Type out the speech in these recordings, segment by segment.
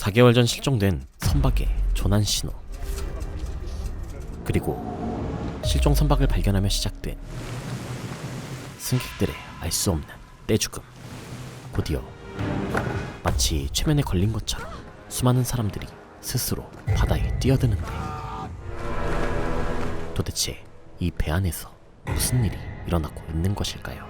4개월 전 실종된 선박의 조난 신호, 그리고 실종 선박을 발견하며 시작된 승객들의 알 수 없는 떼죽음. 곧이어 마치 최면에 걸린 것처럼 수많은 사람들이 스스로 바다에 뛰어드는데, 도대체 이 배 안에서 무슨 일이 일어나고 있는 것일까요?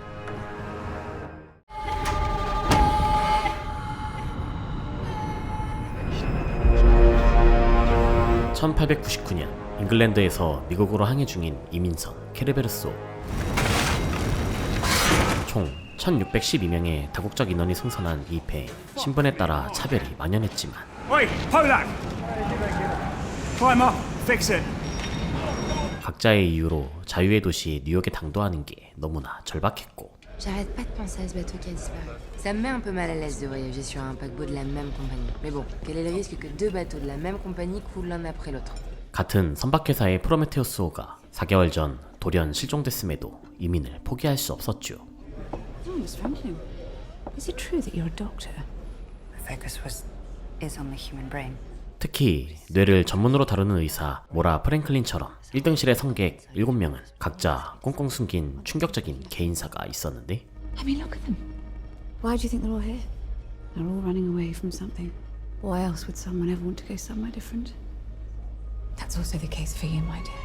(1899년) 잉글랜드에서 미국으로 항해 중인 이민선 케르베로스호. 총 1612명의 다국적 인원이 승선한 이 배에 신분에 따라 차별이 만연했지만, 각자의 이유로 자유의 도시 뉴욕에 당도하는 게 너무나 절박했고, J'arrête pas de penser à ce bateau qui a disparu. Ça me met un peu mal à l'aise de voyager sur un paquebot de la même compagnie. Mais bon, quel est le risque que deux bateaux de la même compagnie coulent l'un après l'autre? 같은 선박회사의 프로메테우스호가 4개월 전 돌연 실종됐음에도 이민을 포기할 수 없었죠. What's wrong with you? Is it true that you're a doctor? The focus is on the human brain. 특히 뇌를 전문으로 다루는 의사 모라 프랭클린처럼 1등실의 성객 7명은 각자 꽁꽁 숨긴 충격적인 개인사가 있었는데, I mean, look at them. Why do you think they're all here? They're all running away from something. Why else would someone ever want to go somewhere different? That's also the case for you, my dear.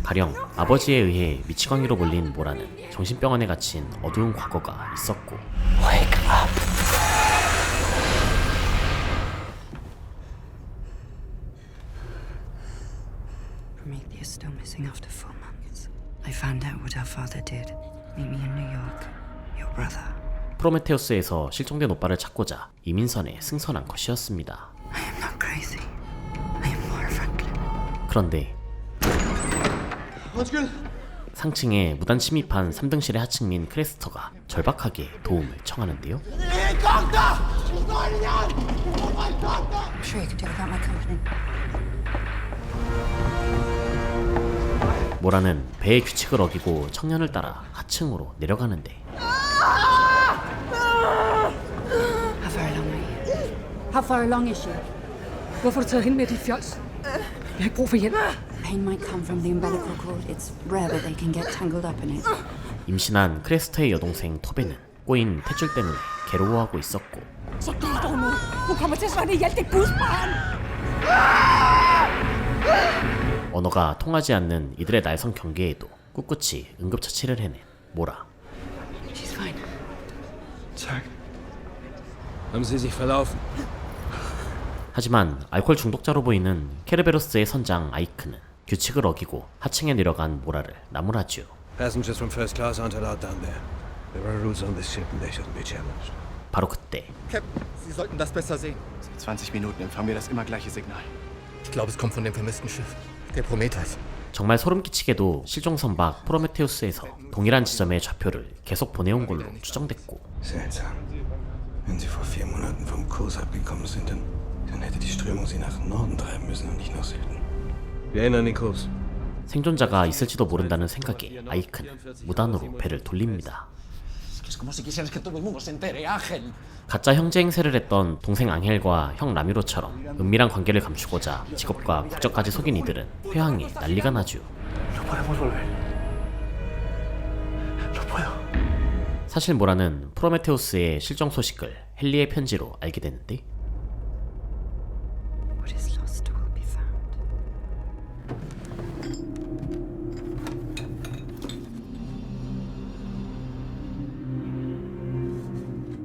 가령 아버지에 의해 미치광이로 몰린 모라는 정신병원에 갇힌 어두운 과거가 있었고, Wake up. Prometheus still missing after 4 months. I found out what our father did. Meet me in New York. Your brother. 프로메테우스에서 실종된 오빠를 찾고자 이민선에 승선한 것이었습니다. I am not crazy. I am Laura Franklin. 그런데 상층에 무단 침입한 3등실의 하층민 크레스터가 절박하게 도움을 청하는데요. I'm sure you can do without my company. 모라는 배의 규칙을 어기고 청년을 따라 하층으로 내려가는데, How far along are you? How far along is she? Hvorfor tager hende med dit fjols? Jeg har ikke brug for hjælp. Pain might come from the umbilical cord. It's rare, but they can get tangled up in it. 임신한 크레스터의 여동생 토베는 꼬인 탯줄 때문에 괴로워하고 있었고, Så gør dog noget. Hun kommer til at slå ned i alt det gudsbarn. 언어가 통하지 않는 이들의 날선 경계에도 꿋꿋이 응급처치를 해낸 모라. She's fine. Zack. Haben Sie sich verlaufen? 하지만 알코올 중독자로 보이는 케르베로스의 선장 아이크는 규칙을 어기고 하층에 내려간 모라를 나무라지요. Passengers from first class aren't allowed down there. There are rules on this ship and they shouldn't be challenged. 바로 그때 Captain, Sie sollten das besser sehen. Seit 20 Minuten empfangen wir das immer gleiche Signal. Ich glaube, es kommt von dem vermissten Schiff. Der Prometheus. 정말 소름 끼치게도 실종 선박 프로메테우스에서 동일한 지점의 좌표를 계속 보내온 걸로 추정됐고, Seltsam. Wenn sie vor 4 Monaten vom Kurs abgekommen sind, dann hätte die Strömung sie nach Norden treiben müssen und nicht nach Süden. Wir ändern den Kurs. 생존자가 있을지도 모른다는 생각에 아이크는 무단으로 배를 돌립니다. Es como si quisieras que todo el mundo se entere, Ángel. 가짜 형제 행세를 했던 동생 앙헬과 형 라미로처럼 은밀한 관계를 감추고자 직업과 국적까지 속인 이들은 회항에 난리가 나죠. No podemos volver. No puedo. 사실 모라는 프로메테우스의 실종 소식을 헨리의 편지로 알게 되는데, What is lost will be found.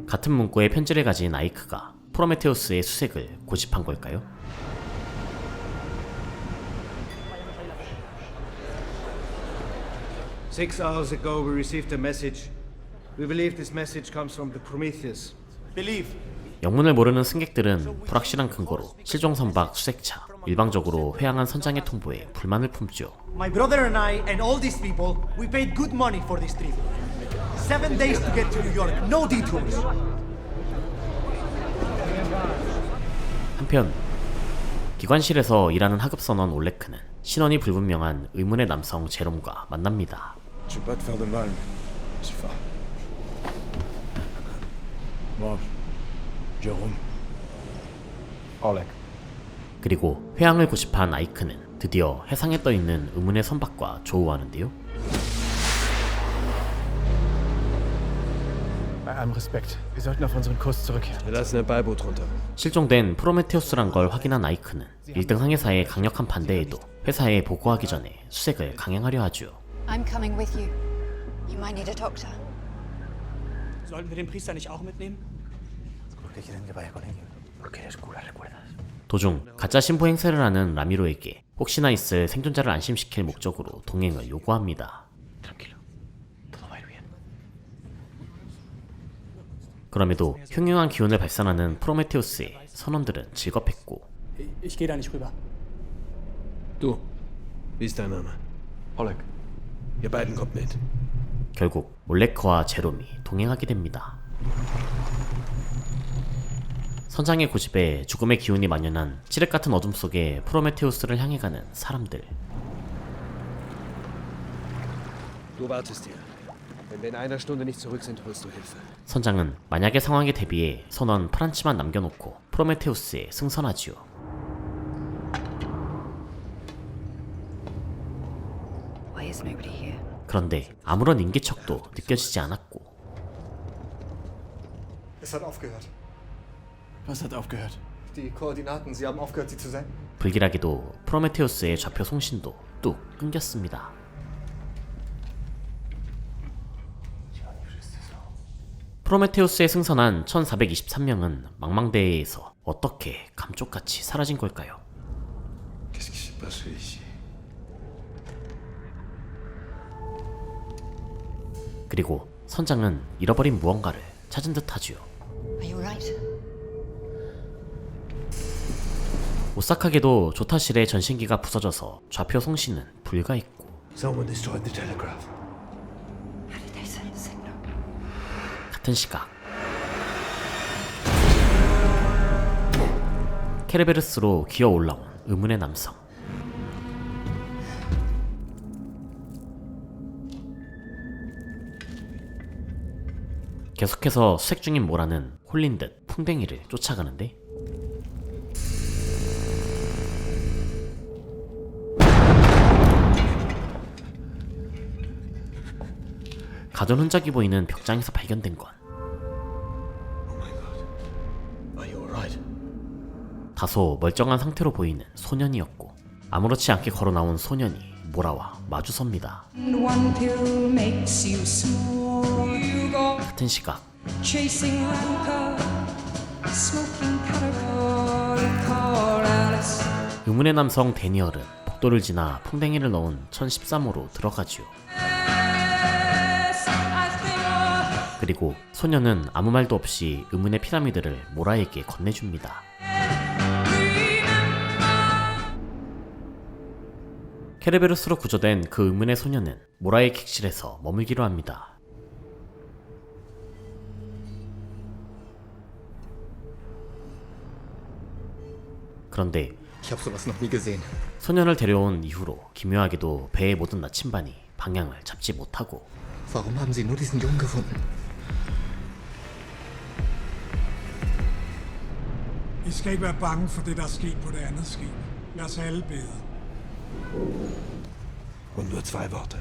같은 문구의 편지를 가진 아이크가 프로메테우스의 수색을 고집한 걸까요? Six hours ago we received a message. We believe this message comes from the Prometheus. 영문을 모르는 승객들은 불확실한 근거로 실종 선박 수색차, 일방적으로 회항한 선장의 통보에 불만을 품죠. My brother and I and all these people, we paid good money for this trip. 7 days to get to New York, no detours. 한편 기관실에서 일하는 하급선원 올레크는 신원이 불분명한 의문의 남성 제롬과 만납니다. Je vais pas te faire de mal. C'est fort. Bon, Jerome. Oleg. 그리고 회항을 고집한 아이크는 드디어 해상에 떠있는 의문의 선박과 조우하는데요. Bei allem Respekt, wir sollten auf unseren Kurs zurückkehren. Wir lassen ein Beiboot runter. 실종된 프로메테우스란 걸 확인한 아이크는 1등 상해사의 강력한 반대에도 회사에 보고하기 전에 수색을 강행하려 하죠. I'm coming with you. You might need a doctor. Sollten wir den Priester nicht auch mitnehmen? 도중 가짜 신부 행세를 하는 라미로에게 혹시나 있을 생존자를 안심시킬 목적으로 동행을 요구합니다. 그럼에도 흉흉한 기운을 발산하는 프로메테우스의 선원들은 질겁했고 Ich gehe da nicht rüber. Du, wie ist dein Name? Oleg. Ihr beiden kommt mit. 결국 올레크와 제롬이 동행하게 됩니다. 선장의 고집에 죽음의 기운이 만연한 칠흑 같은 어둠 속에 프로메테우스를 향해 가는 사람들. Du wartest hier. Wenn wir in einer Stunde nicht zurück sind, holst du Hilfe. 선장은 만약의 상황에 대비해 선원 프란치만 남겨놓고 프로메테우스에 승선하지요. Why is nobody here? 그런데 아무런 인기척도 느껴지지 않았고 Es hat aufgehört. Was hat aufgehört? Die Koordinaten, sie haben aufgehört, sie zu senden. 불길하게도 프로메테우스의 좌표 송신도 뚝 끊겼습니다. 프로메테우스에 승선한 1423명은 망망대해에서 어떻게 감쪽같이 사라진 걸까요? Qu'est-ce qui s'est passé ici? 그리고 선장은 잃어버린 무언가를 찾은 듯 하지요. Are you right? 오싹하게도 조타실의 전신기가 부서져서 좌표 송신은 불가했고 Someone destroyed the telegraph. How did they send the signal? 같은 시각 케르베르스로 기어 올라온 의문의 남성. 계속해서 수색 중인 모라는 홀린 듯 풍뎅이를 쫓아가는데 가전 흔적이 보이는 벽장에서 발견된 건 Are you alright? 다소 멀쩡한 상태로 보이는 소년이었고 아무렇지 않게 걸어 나온 소년이 모라와 마주섭니다. One pill makes you small. You go 같은 시각 chasing rancor, smoking Catterall, call Alice. 의문의 남성 데니얼은 복도를 지나 풍뎅이를 넣은 1013호로 들어가지요. 그리고 소년은 아무 말도 없이 의문의 피라미드를 모라에게 건네줍니다. 케르베루스로 구조된 그 의문의 소년은 모라의 객실에서 머물기로 합니다. 그런데 Ich habe sowas noch nie gesehen. 소년을 데려온 이후로 기묘하게도 배의 모든 나침반이 방향을 잡지 못하고 Warum haben sie nur diesen Jungen gefunden? I skal ikke være bange for det, der er sket på det andet skib. Lad os alle bede. Und nur 2 Worte.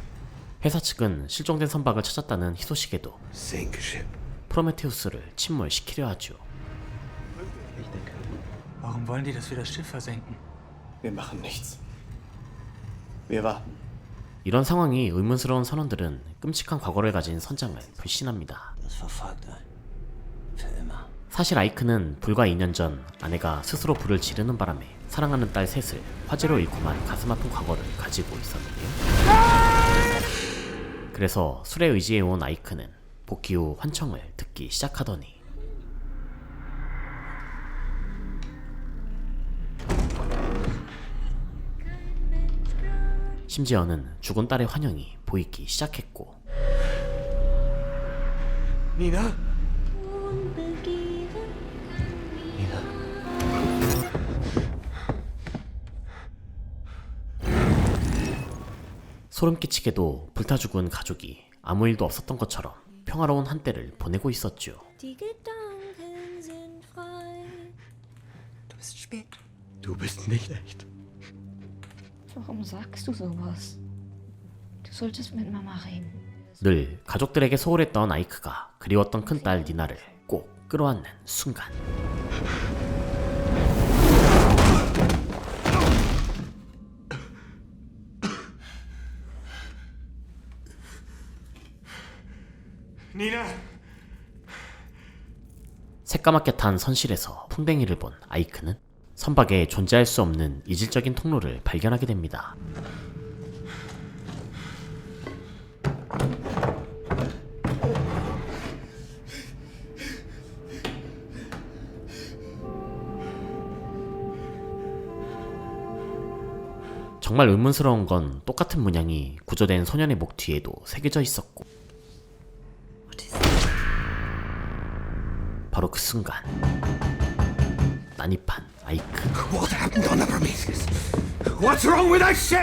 회사 측은 실종된 선박을 찾았다는 희소식에도 Sink ship. 프로메테우스를 침몰시키려 하죠. Warum wollen die, dass wir das Schiff versenken? Wir machen nichts. Wir warten. 이런 상황이 의문스러운 선원들은 끔찍한 과거를 가진 선장을 불신합니다. 사실 아이크는 불과 2년 전 아내가 스스로 불을 지르는 바람에 사랑하는 딸 셋을 화재로 잃고만 가슴 아픈 과거를 가지고 있었는데요. 그래서 술에 의지해온 아이크는 복귀 후 환청을 듣기 시작하더니 심지어는 죽은 딸의 환영이 보이기 시작했고 Nina? 소름 끼치게도 불타 죽은 가족이 아무 일도 없었던 것처럼 평화로운 한때를 보내고 있었죠. Die Gedanken sind frei. spät. Du bist nicht echt. Warum sagst du sowas? Du solltest mit Mama reden. 늘 가족들에게 소홀했던 아이크가 그리웠던 큰딸 니나를 꼭 끌어안는 순간 Nina! 새까맣게 탄 선실에서 풍뎅이를 본 아이크는 선박에 존재할 수 없는 이질적인 통로를 발견하게 됩니다. 정말 의문스러운 건 똑같은 문양이 구조된 소년의 목 뒤에도 새겨져 있었고 바로 그 순간 난입한 아이크.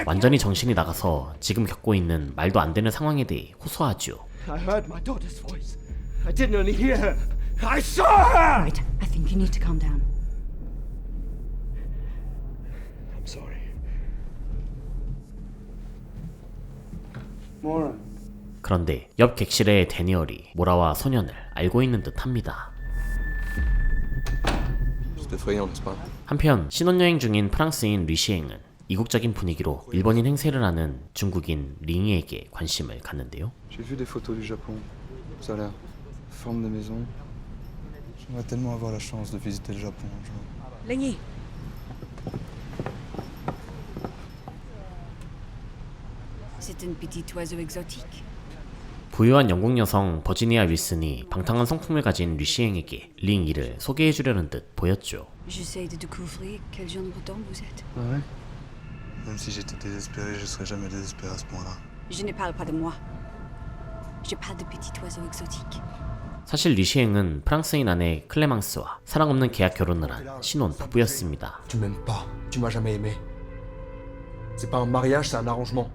완전히 정신이 나가서 지금 겪고 있는 말도 안 되는 상황에 대해 호소하죠. I heard my daughter's voice. I didn't only hear her. I saw her! Right, I think you need to calm down. I'm sorry. Mora. 그런데 옆 객실의 데니얼이 모라와 소년을 알고 있는 듯 합니다. 한편 신혼여행 중인 프랑스인 리시엥은 이국적인 분위기로 일본인 행세를 하는 중국인 링이에게 관심을 갖는데요. J'ai vu des photos du Japon. Ça a l'air forme de maison. J'aimerais tellement avoir la chance de visiter le Japon un jour. Lingy. C'est un petit oiseau exotique. 부유한 영국 여성 버지니아 윌슨이 방탕한 성품을 가진 리시엥에게 링 이를 소개해주려는 듯 보였죠. J'essaye de découvrir quel genre de breton vous êtes. Ah ouais? Même si j'étais désespéré, je serais jamais désespéré à ce point-là. Je ne parle pas de moi. Je parle de petit oiseau exotique. 사실 리시엥은 프랑스인 아내 클레망스와 사랑 없는 계약 결혼을 한 신혼 부부였습니다. Tu m'aimes pas. Tu m'as jamais aimé. C'est pas un mariage, c'est un arrangement.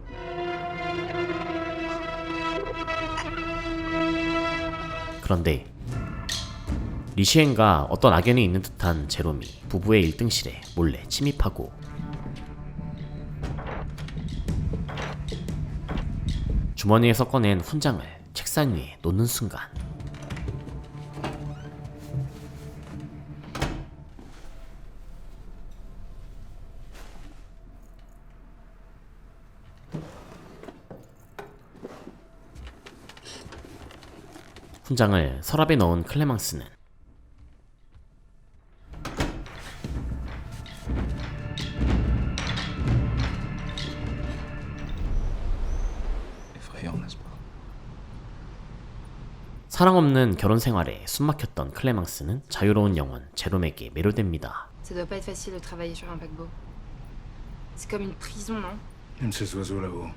그런데 리시엔과 어떤 악연이 있는 듯한 제롬이 부부의 1등실에 몰래 침입하고 주머니에서 꺼낸 훈장을 책상 위에 놓는 순간 훈장을 서랍에 넣은 클레망스는 사랑 없는 결혼 생활에 숨막혔던 클레망스는 자유로운 영혼 제롬에게 매료됩니다. Ça doit pas être facile de travailler sur un paquebot. C'est comme une prison, non? Même ces oiseaux là-haut,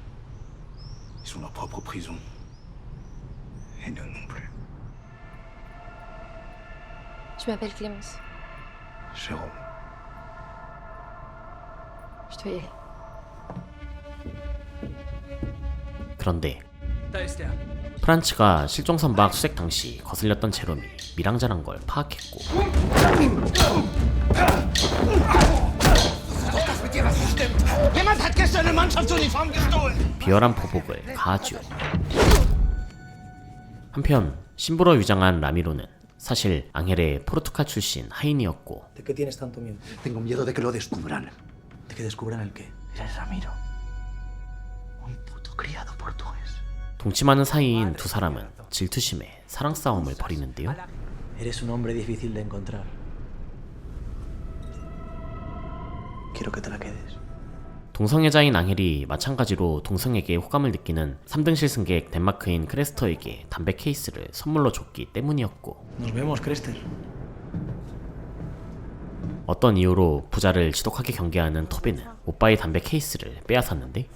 ils ont leur propre prison. Et nous non plus. Je m'appelle Clémence. Jérôme. Je dois y aller. 그런데 Da ist er. 프란츠가 실종 선박 수색 당시 거슬렸던 제롬이 미랑자란 걸 파악했고 비열한 보복을 가하죠. 한편 신부로 위장한 라미로는 사실 앙헬의 포르투갈 출신 하인이었고 ¿De qué tienes tanto miedo? Tengo miedo de que lo descubran. ¿De que descubran el qué? Eres Ramiro. Un puto criado portugués. 동침하는 사이인 두 사람은 질투심에 사랑 싸움을 벌이는데요. Eres un hombre difícil de encontrar. Quiero que te la quedes. 동성애자인 앙헬이 마찬가지로 동성에게 호감을 느끼는 3등실 승객 덴마크인 크레스터에게 담배 케이스를 선물로 줬기 때문이었고 Nos vemos, Crester. 어떤 이유로 부자를 지독하게 경계하는 토베는 오빠의 담배 케이스를 빼앗았는데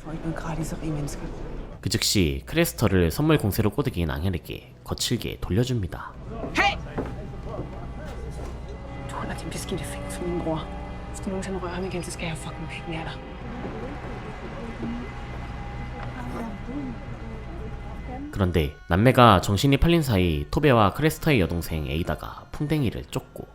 그 즉시 크레스터를 선물 공세로 꼬드긴 앙헬에게 거칠게 돌려줍니다. Hey! Du holder din beskidte finger fra min bror. Hvis du nogensinde rører ham igen, så skal jeg fucking pikken af dig. 그런데 남매가 정신이 팔린 사이 토베와 크레스터의 여동생 에이다가 풍뎅이를 쫓고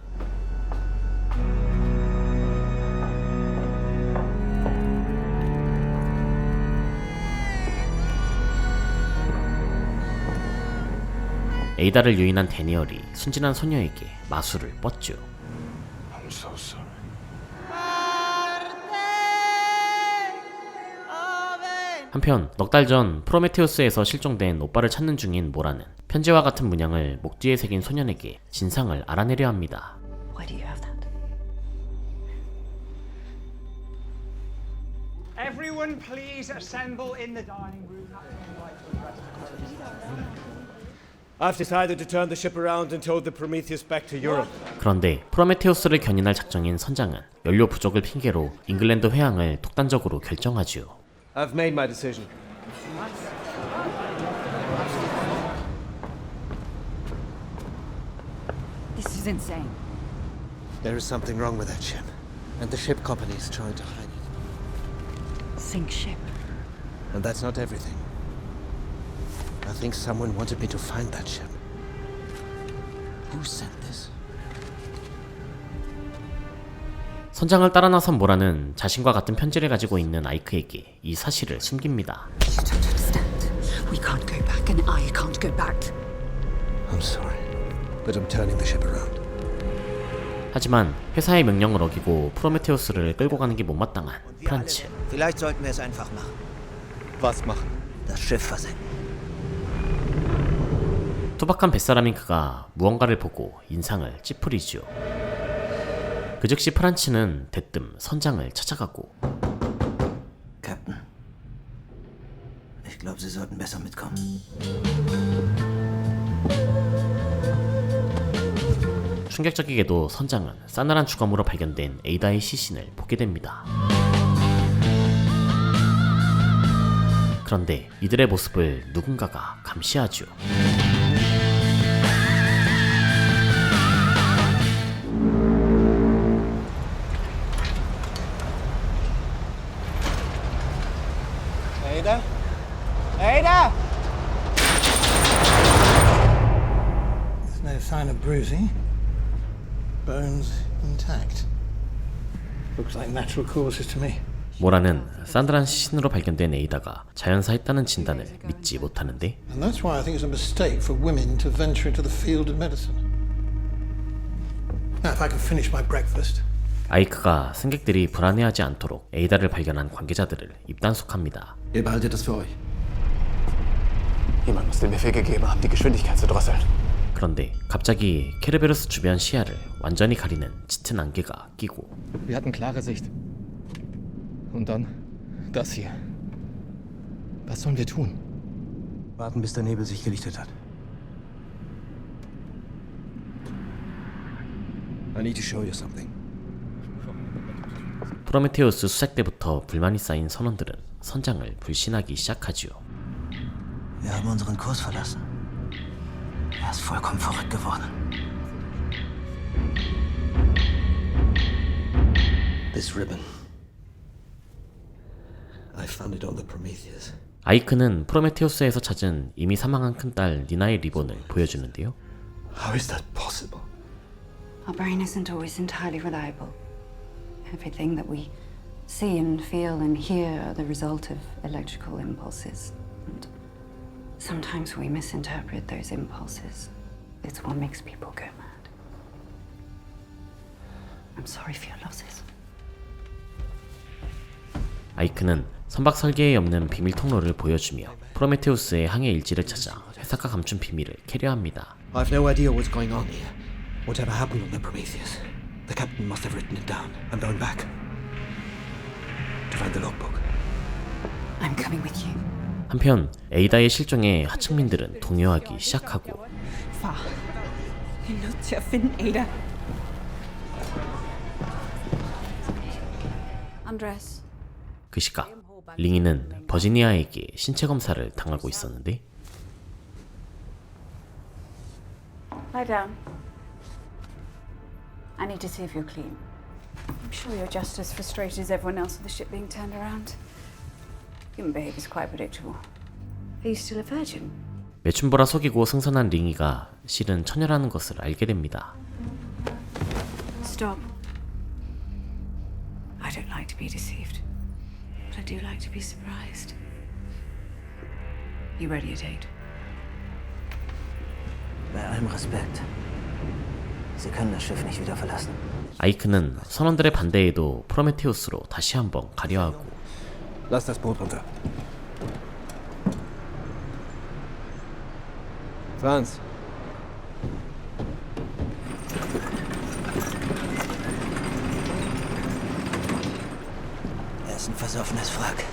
에이다를 유인한 데니얼이 순진한 소녀에게 마술을 뻗죠. I'm so sorry. 한편 넉 달 전 프로메테우스에서 실종된 오빠를 찾는 중인 모라는 편지와 같은 문양을 목 뒤에 새긴 소년에게 진상을 알아내려 합니다. Why do you have that? Everyone please assemble in the dining room. I've decided to turn the ship around and tow the Prometheus back to Europe. 그런데 프로메테우스를 견인할 작정인 선장은 연료 부족을 핑계로 잉글랜드 회항을 독단적으로 결정하지요. I've made my decision. This is insane. There is something wrong with that ship, and the ship company is trying to hide it. Sink ship. And that's not everything. I think someone wanted me to find that ship. Who sent this? 선장을 따라 나선 모라는 자신과 같은 편지를 가지고 있는 아이크에게 이 사실을 숨깁니다. You don't understand. We can't go back, and I can't go back. I'm sorry, but I'm turning the ship around. 하지만 회사의 명령을 어기고 프로메테우스를 끌고 가는 게 못마땅한 프란츠. Vielleicht sollten wir es einfach machen. Was machen? Das Schiff versenken. 투박한 뱃사람인 그가 무언가를 보고 인상을 찌푸리죠. 그 즉시 프란츠는 대뜸 선장을 찾아가고 Captain, ich glaube, Sie sollten besser mitkommen. 충격적이게도 선장은 싸늘한 주검으로 발견된 에이다의 시신을 보게 됩니다. 그런데 이들의 모습을 누군가가 감시하죠. Ada? Ada! There's no sign of bruising. Bones intact. Looks like natural causes to me. 모라는 산드란 시신으로 발견된 에이다가 자연사했다는 진단을 믿지 못하는데 And that's why I think it's a mistake for women to venture into the field of medicine. Now, if I can finish my breakfast. 아이크가 승객들이 불안해하지 않도록 에이다를 발견한 관계자들을 입단속합니다. Ihr behaltet das für euch. Jemand muss den Befehl gegeben haben, die Geschwindigkeit zu drosseln. 그런데 갑자기 케르베로스 주변 시야를 완전히 가리는 짙은 안개가 끼고 Wir hatten klare Sicht. Und dann das hier. Was sollen wir tun? Warten, bis der Nebel sich gelichtet hat. I need to show you something. 프로메테우스 수색 때부터 불만이 쌓인 선원들은 선장을 불신하기 시작하지요. Wir haben unseren Kurs verlassen. Er ist vollkommen verrückt geworden. This ribbon. I found it on the Prometheus. 아이크는 프로메테우스에서 찾은 이미 사망한 큰딸 니나의 리본을 보여주는데요. How is that possible? Our brain isn't always entirely reliable. Everything that we see and feel and hear are the result of electrical impulses. And sometimes we misinterpret those impulses. It's what makes people go mad. I'm sorry for your losses. 아이크는 선박 설계에 없는 비밀 통로를 보여주며 프로메테우스의 항해 일지를 찾아 회사가 감춘 비밀을 캐려합니다. I've no idea what's going on here. Whatever happened on the Prometheus, the captain must have written it down. I'm going back to find the logbook. I'm coming with you. 한편 에이다의 실종에 하층민들은 동요하기 시작하고 Far. Not finden, Ada. Undress. 그 시각 링이는 버지니아에게 신체 검사를 당하고 있었는데 Lie down. I need to see if you're clean. I'm sure you're just as frustrated as everyone else with the ship being turned around. Human behavior is quite predictable. Are you still a virgin? 매춘보라 속이고 승선한 링이가 실은 처녀라는 것을 알게 됩니다. Stop. I don't like to be deceived, but I do like to be surprised. You ready a date? Bei allem Respekt. Sie können das Schiff nicht wieder verlassen. 아이크는 선원들의 반대에도 프로메테우스로 다시 한번 가려하고 Lass das Boot runter. Franz. Er ist ein versoffenes Wrack.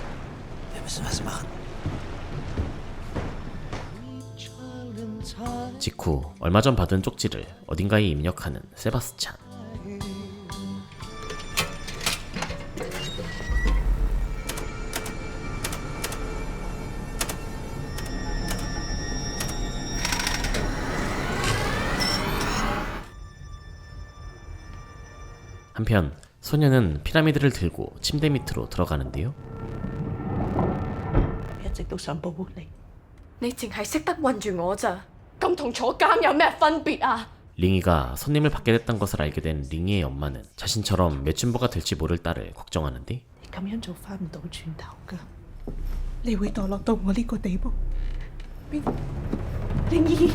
Wir müssen was machen. 직후 얼마 전 받은 쪽지를 어딘가에 입력하는 세바스찬. 한편 소녀는 피라미드를 들고 침대 밑으로 들어가는데요. 一直都想保護你。你淨係識得困住我咋？咁同坐監有咩分別啊？ 링이가 손님을 받게 됐던 것을 알게 된 링이의 엄마는 자신처럼 매춘부가 될지 모를 딸을 걱정하는데 你咁樣做翻唔到轉頭㗎，你會墮落到我呢個地步。靈兒，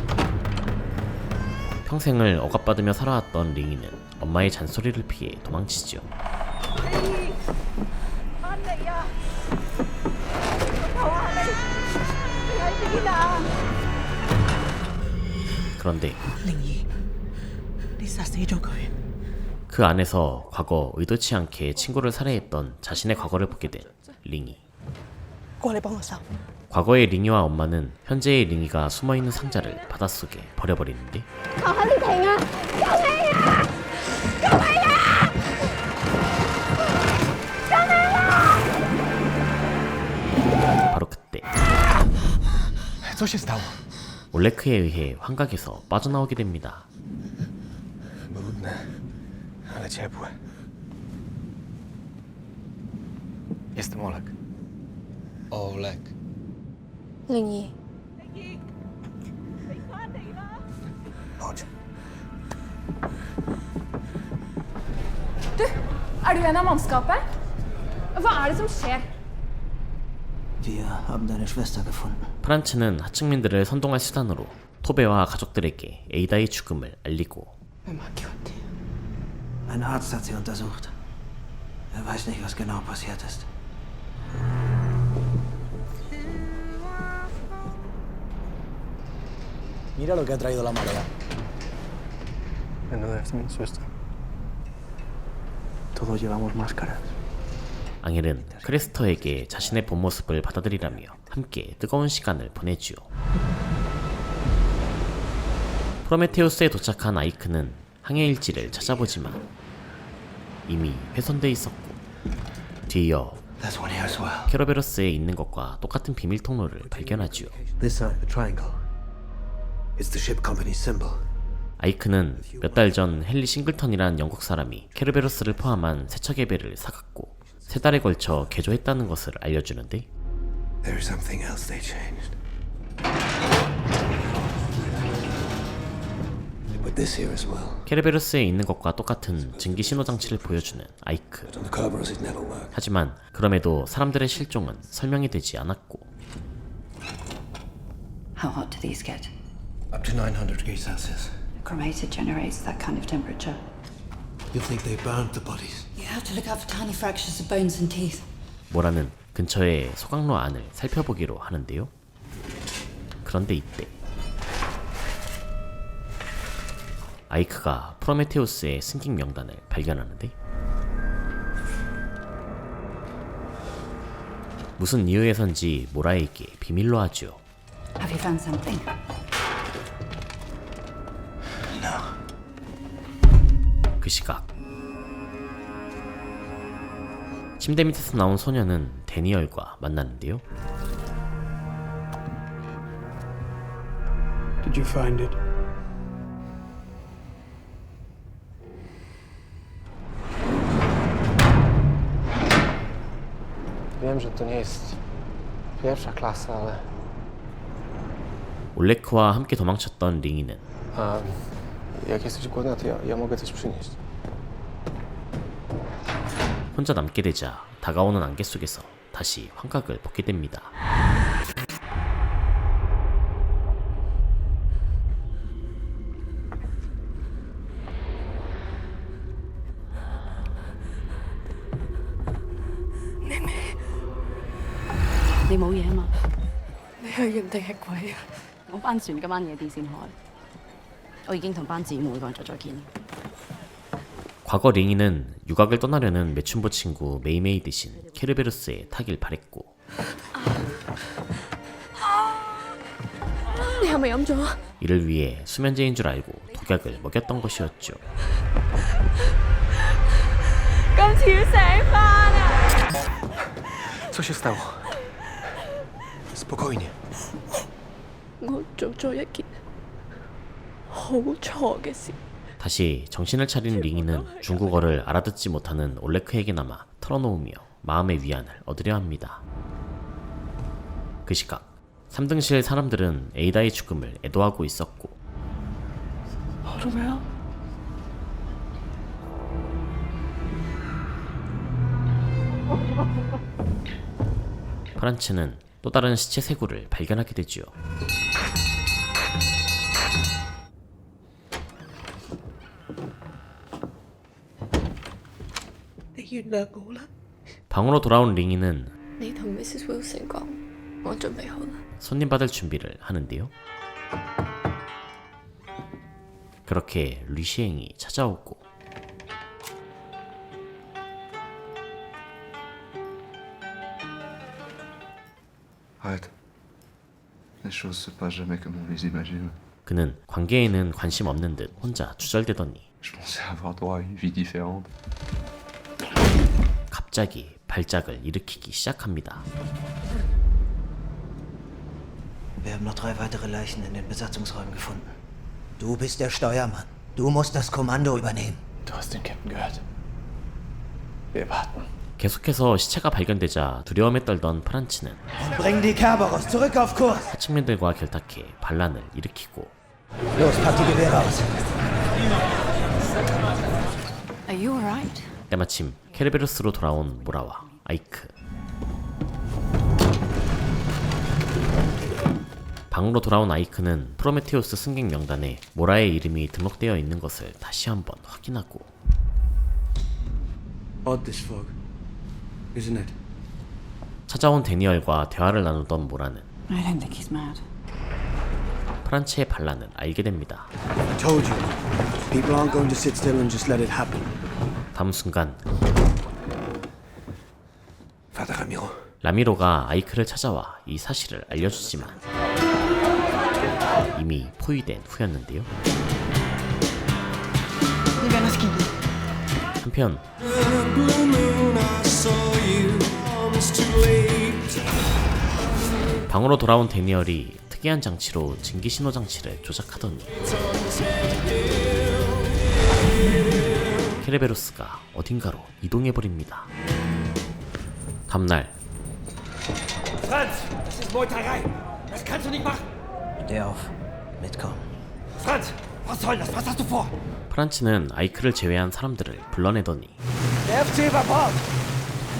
평생을 억압받으며 살아왔던 링이는 엄마의 잔소리를 피해 도망치죠. 그런데 靈兒，你殺死咗佢。 그 안에서 과거 의도치 않게 친구를 살해했던 자신의 과거를 보게 된 링이. 過嚟幫我手。 과거의 링이와 엄마는 현재의 링이가 숨어있는 상자를 바닷속에 버려버리는데 求下你停啊！救命啊！救命啊！救命啊！ 바로 그때 Co się stało? 올레크에 의해 환각에서 빠져나오게 됩니다. Brudne, ale ciepłe. Jestem Oleg. Oleg. 靈兒， Chodź. Du, er du en av mannskapet? Hva det som skjer? Wir haben deine Schwester gefunden. 프란츠는 하층민들을 선동할 수단으로 토베와 가족들에게 에이다의 죽음을 알리고 Ein Arzt hat sie untersucht. Er weiß nicht, was genau passiert ist. Mira lo que ha traído la marea. No es mi susto. Todos llevamos máscaras. 앙헬은 크레스터에게 자신의 본 모습을 받아들이라며 함께 뜨거운 시간을 보내주요. 프로메테우스에 도착한 아이크는 항해 일지를 찾아보지만 이미 훼손돼 있었고 뒤이어 That's one here as well. 케로베로스에 있는 것과 똑같은 비밀 통로를 발견하지요. This side of the triangle. It's the ship company's symbol. 아이크는 몇 달 전 헨리 싱글턴이란 영국 사람이 케르베로스를 포함한 세척의 배를 사갔고 3달에 걸쳐 개조했다는 것을 알려주는데 There's something else they changed. They put this here as well. 케르베로스에 있는 것과 똑같은 증기 신호 장치를 보여주는 아이크. On the Kerberos it never worked. 하지만 그럼에도 사람들의 실종은 설명이 되지 않았고 How hot do these get? Up to 900 degrees Celsius. Cremated generates that kind of temperature. You think they burned the bodies? You have to look out for tiny fractures of bones and teeth. 모라는 근처의 소각로 안을 살펴보기로 하는데요. 그런데 이때 아이크가 프로메테우스의 승객 명단을 발견하는데 무슨 이유에선지 모라에게 비밀로 하죠. Have you found something? 그 시각 침대 밑에서 나온 소녀는 데니얼과 만나는데요. Did you find it? Wiem, że to nie jest pierwsza klasa, ale... 올레크와 함께 도망쳤던 링이는 A jak jesteś głodna, to ja mogę coś przynieść. 혼자 남게 되자 다가오는 안개 속에서 다시 환각을 벗게 됩니다. 去原定係鬼啊！我班船今晚夜啲先開，我已經同班姊妹講咗再見。 과거 링이는 유곽을 떠나려는 매춘부 친구 메이메이 대신 케르베로스에 타길 바랬고 你係咪飲咗？ 이를 위해 수면제인 줄 알고 독약을 먹였던 것이었죠. 今次要醒返啊！ Co się stało? Spokojnie. 我做咗一件好錯嘅事。 다시 정신을 차린 링이는 중국어를 알아듣지 못하는 올레크에게나마 털어놓으며 마음의 위안을 얻으려 합니다. 그 시각 3등실 사람들은 에이다의 죽음을 애도하고 있었고 我做咩啊？ 프란츠는 또 다른 시체 세 구를 발견하게 되지요. 방으로 돌아온 링이는 你同 Mrs. Wilson 講，我準備好啦。 손님 받을 준비를 하는데요. 그렇게 류시행이 찾아오고 Arrête. Les choses se passent jamais comme on les imagine. 그는 관계에는 관심 없는 듯 혼자 주절대더니 Je pensais avoir droit à une vie différente. 갑자기 발작을 일으키기 시작합니다. Wir haben noch 3 weitere Leichen in den Besatzungsräumen gefunden. Du bist der Steuermann. Du musst das Kommando übernehmen. Du hast den Captain gehört. Wir warten. 계속해서 시체가 발견되자 두려움에 떨던 프란츠는 Bring die Kerberos zurück auf Kurs. 하층민들과 결탁해 반란을 일으키고 Los, pack die Gewehre aus. Are you alright? 때마침 케르베로스로 돌아온 모라와 아이크. 방으로 돌아온 아이크는 프로메테우스 승객 명단에 모라의 이름이 등록되어 있는 것을 다시 한번 확인하고 Odd this fog, isn't it? 찾아온 데니얼과 대화를 나누던 모라는 I don't think he's mad. 프란츠의 반란을 알게 됩니다. I told you, people aren't going to sit still and just let it happen. 다음 순간 Vater Ramiro. 라미로가 아이크를 찾아와 이 사실을 알려주지만 이미 포위된 후였는데요. 한편 방으로 돌아온 데니얼이 특이한 장치로 증기 신호 장치를 조작하더니 케르베로스가 어딘가로 이동해버립니다. 다음날 Franz, das ist Meuterei. Das kannst du nicht machen. Steh auf. Mitkommen. Franz, was soll das? Was hast du vor? 프란츠는 아이크를 제외한 사람들을 불러내더니 Der FC war Bord.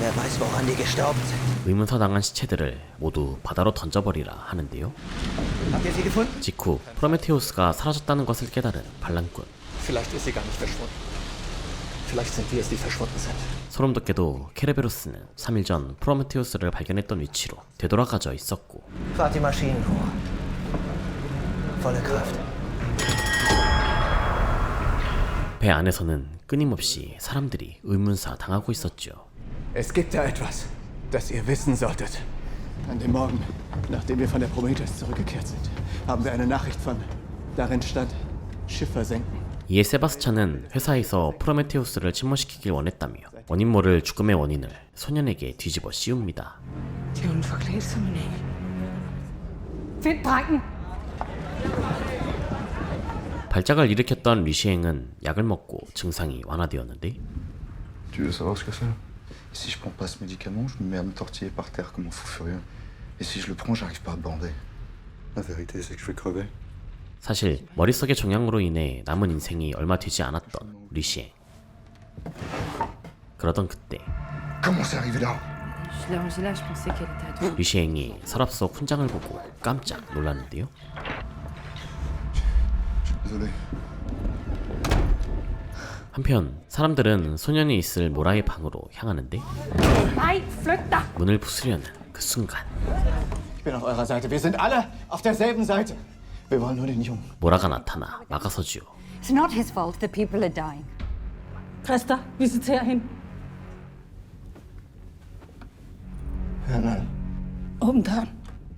Wer weiß, woran die gestorben sind. 의문사당한 시체들을 모두 바다로 던져버리라 하는데요. Habt ihr sie gefunden? 직후 프로메테우스가 사라졌다는 것을 깨달은 반란군. Vielleicht ist sie gar nicht verschwunden. Vielleicht sind wir es, die verschwunden sind. 소름 돋게도 케르베로스는 3일 전 프로메테우스를 발견했던 위치로 되돌아가져 있었고 Fahrt die Maschinen hoch. Volle Kraft. 배 안에서는 끊임없이 사람들이 의문사 당하고 있었죠. Es gibt da etwas, das ihr wissen solltet. An dem Morgen, nachdem wir von der Prometheus zurückgekehrt sind, haben wir eine Nachricht von. Darin stand, Schiff versenken. 이에 세바스찬은 회사에서 프로메테우스를 침몰시키길 원했다며 원인 모를 죽음의 원인을 소년에게 뒤집어 씌웁니다. Djævlen forklædt som en engel. Find drengen! 발작을 일으켰던 리시행은 약을 먹고 증상이 완화되었는데 Tu veux savoir ce que c'est? Si je prends pas ce médicament, je me mets à me tortiller par terre comme un fou furieux. Et si je le prends, j'arrive pas à bander. La vérité, c'est que je vais crever. 사실 머릿속의 종양으로 인해 남은 인생이 얼마 되지 않았던 리시행. 그러던 그때 Comment c'est arrivé là? Je l'ai rangée là, je pensais qu'elle était à toi. 리시행이 서랍 속 훈장을 보고 깜짝 놀랐는데요. Désolé. 한편 사람들은 소년이 있을 모라의 방으로 향하는데 Nej, flyt dig! 문을 부수려는 그 순간 bin auf eurer Seite. Wir sind alle auf derselben Seite. Wir wollen nur den Jungen. 모라가 나타나 막아서지요. It's not his fault that people are dying. Christa, visiter hende. Åbn døren.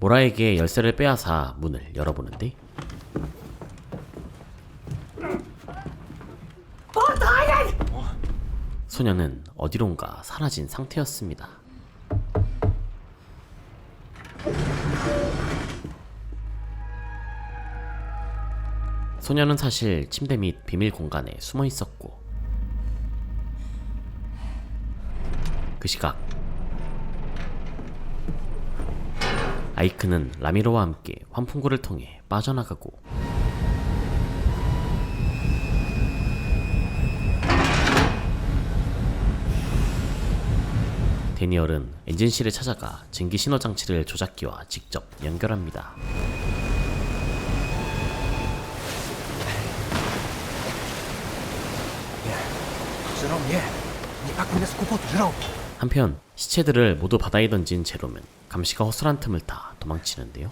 모라에게 열쇠를 빼앗아 문을 열어보는데 소녀는 어디론가 사라진 상태였습니다. 소녀는 사실 침대 및 비밀 공간에 숨어 있었고 그 시각 아이크는 라미로와 함께 환풍구를 통해 빠져나가고 데니얼은 엔진실에 찾아가 증기 신호 장치를 조작기와 직접 연결합니다. 한편 시체들을 모두 바다에 던진 제롬은 감시가 허술한 틈을 타 도망치는데요.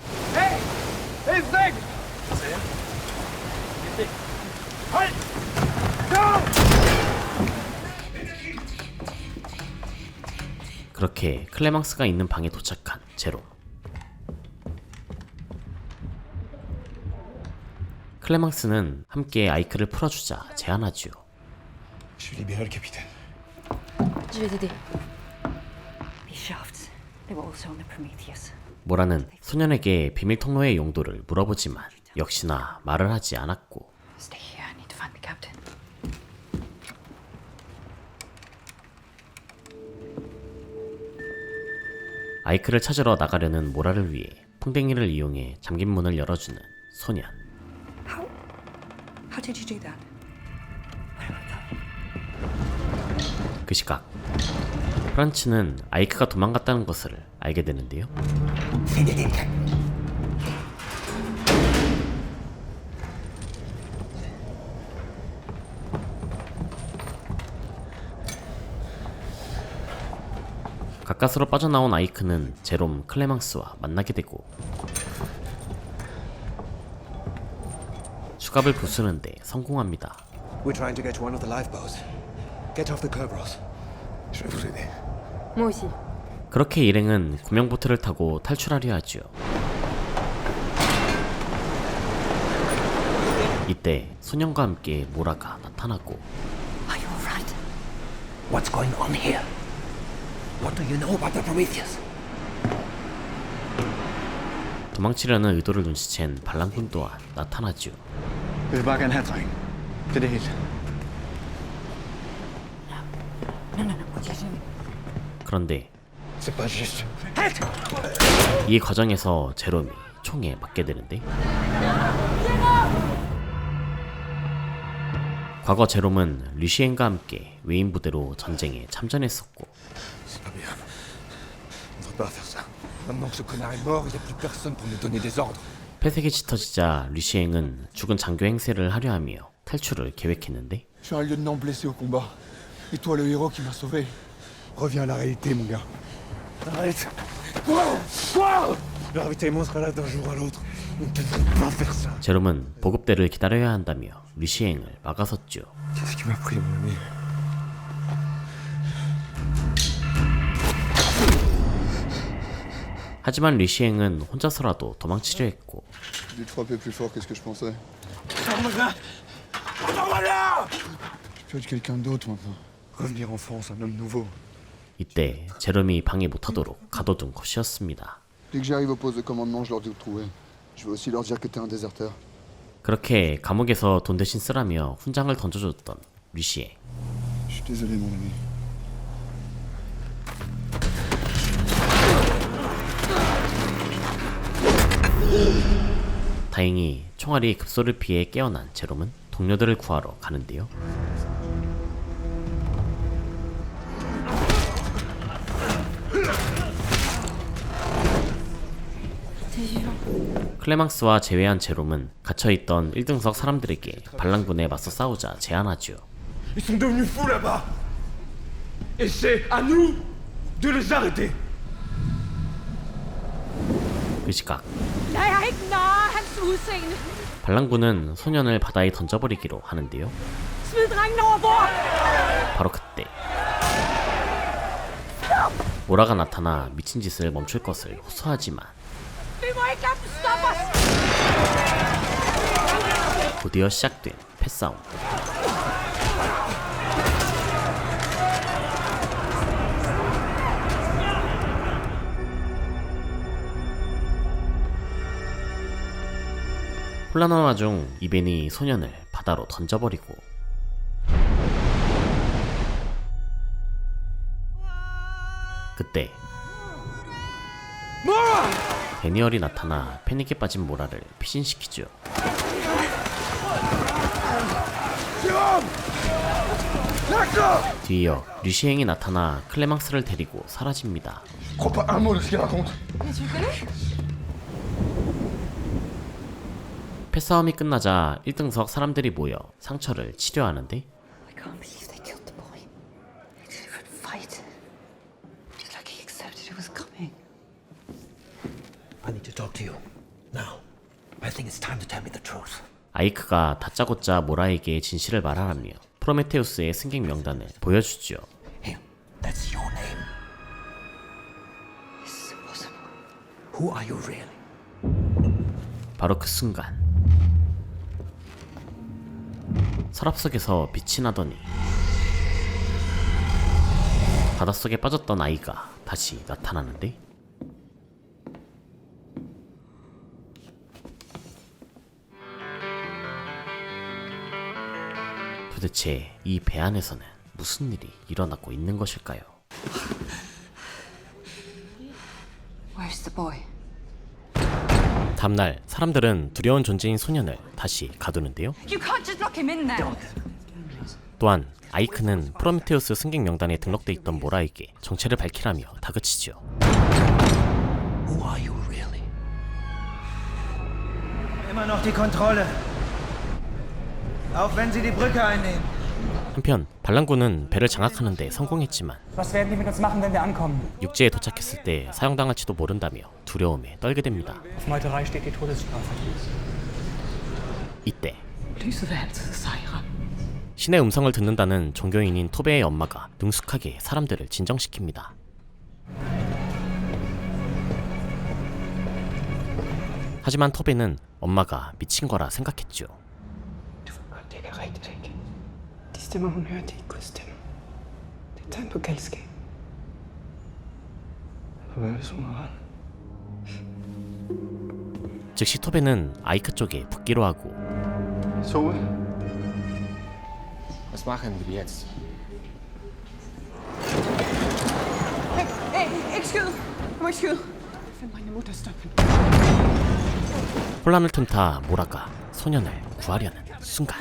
그렇게 클레망스가 있는 방에 도착한 제롬. 클레망스는 함께 아이크를 풀어주자 제안하지요. Je vais libérer le capitaine. Je vais t'aider. These shafts, they were also on the Prometheus. 모라는 소년에게 비밀 통로의 용도를 물어보지만 역시나 말을 하지 않았고 Stay here, I need to find the captain. 아이크를 찾으러 나가려는 모라를 위해 풍뎅이를 이용해 잠긴 문을 열어주는 소년. How did you do that? 그 시각 프란츠는 아이크가 도망갔다는 것을 알게 되는데요. 가까스로 빠져나온 아이크는 제롬 클레망스와 만나게 되고 수갑을 부수는데 성공합니다. We're trying to get to one of the lifeboats. Get off the Kerberos. Je vais vous aider. Moi aussi. 그렇게 일행은 구명보트를 타고 탈출하려 하죠. 이때 소년과 함께 모라가 나타나고 Are you alright? What's going on here? What do you know about the Prometheus? 도망치려는 의도를 눈치챈 반란군 또한 나타나죠. Wir wagen Headline. Bitte Hilfe. No, what are you doing? 그런데 C'est pas juste. 이 과정에서 제롬이 총에 맞게 되는데 과거 제롬은 류시엔과 함께 외인 부대로 전쟁에 참전했었고 C'est pas bien. On ne devrait pas faire ça. Maintenant que ce connard est mort, il n'y a plus personne pour nous donner des ordres. 폐색이 짙어지자 류시엔은 죽은 장교 행세를 하려 하며 탈출을 계획했는데 Je suis un lieutenant blessé au combat. Et toi, le héros qui m'a sauvé. Reviens à la réalité, mon gars. Arrête. Quoi? La gravité sera là d'un jour à l'autre. On ne devrait pas faire ça. 제롬은 보급대를 기다려야 한다며 류시엔을 막아섰죠. Qu'est-ce qui m'a pris, mon ami? 하지만 류시엔은 혼자서라도 도망치려 했고 Tu frappais plus fort que ce que je pensais. Je peux être quelqu'un d'autre maintenant. Revenir en France, un homme nouveau. 이때 제롬이 방해 못하도록 가둬둔 것이었습니다. Dès que j'arrive au poste de commandement, je leur dis où te trouver. Je veux aussi leur dire que t'es un déserteur. 그렇게 감옥에서 돈 대신 쓰라며 훈장을 던져줬던 류시엔. Je suis désolé, mon ami. 다행히 총알이 급소를 피해 깨어난 제롬은 동료들을 구하러 가는데요. 클레망스와 제외한 제롬은 갇혀있던 1등석 사람들에게 반란군에 맞서 싸우자 제안하죠. Ils sont devenus fous là-bas. Et c'est à nous de les arrêter. 그 시각 Jeg har ikke narret hans udseende. 반란군은 소년을 바다에 던져버리기로 하는데요. Smid drengen over bord! 바로 그때 모라가 나타나 미친 짓을 멈출 것을 호소하지만 Vi må ikke lade dem stoppe os! 드디어 시작된 패싸움. 혼란한 와중 이벤이 소년을 바다로 던져버리고 그때 데니얼이 나타나 패닉에 빠진 모라를 피신시키죠. 뒤이어 류시행이 나타나 클레망스를 데리고 사라집니다. 패싸움이 끝나자 1등석 사람들이 모여 상처를 치료하는데 I can't believe they killed the boy. He didn't even fight. Just like he accepted it was coming. I need to talk to you. Now. I think it's time to tell me the truth. 아이크가 다짜고짜 모라에게 진실을 말하라며 프로메테우스의 승객 명단을 보여주죠. Hey, that's your name. This is impossible. Who are you really? 바로 그 순간 서랍 속에서 빛이 나더니 바닷속에 빠졌던 아이가 다시 나타나는데 도대체 이 배 안에서는 무슨 일이 일어나고 있는 것일까요? Where's the boy? 다음날 사람들은 두려운 존재인 소년을 다시 가두는데요. You can't just lock him in there. 또한 아이크는 프로메테우스 승객 명단에 등록돼 있던 모라에게 정체를 밝히라며 다그치죠. Who are you really? Immer noch die Kontrolle. Auch wenn sie die Brücke einnehmen. 한편 반란군은 배를 장악하는 데 성공했지만 Was werden die mit uns machen, wenn wir ankommen? 육지에 도착했을 때 사용당할지도 모른다며 두려움에 떨게 됩니다. Auf Meuterei steht die Todesstrafe. 이때 Lyse Welt, Saira. 신의 음성을 듣는다는 종교인인 토베의 엄마가 능숙하게 사람들을 진정시킵니다. 하지만 토베는 엄마가 미친 거라 생각했죠. Die Stimme, hun hørte i Gudstemme. Det er tegn på galskab. 즉시 토베는 아이크 쪽에 붙기로 하고 Was machen wir jetzt? Hey, ikke skyd! Du må ikke skyde. Find meine Mutter stoppen. 혼란을 틈타 모라가 소년을 구하려는 순간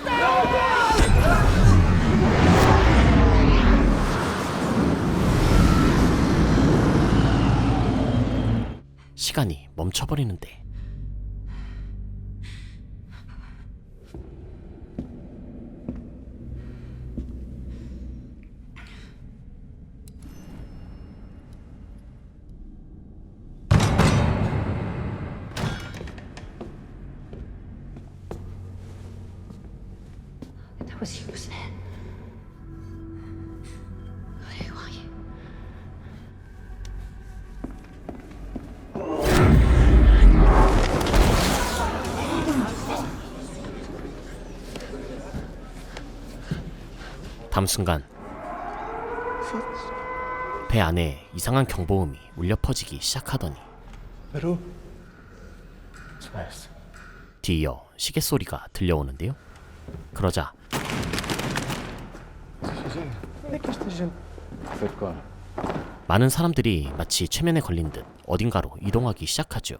시간이 멈춰버리는데 That was you, wasn't it? Who are you? 다음 순간 배 안에 이상한 경보음이 울려 퍼지기 시작하더니 뒤이어 시계 소리가 들려오는데요. 그러자 많은 사람들이 마치 최면에 걸린 듯 어딘가로 이동하기 시작하죠.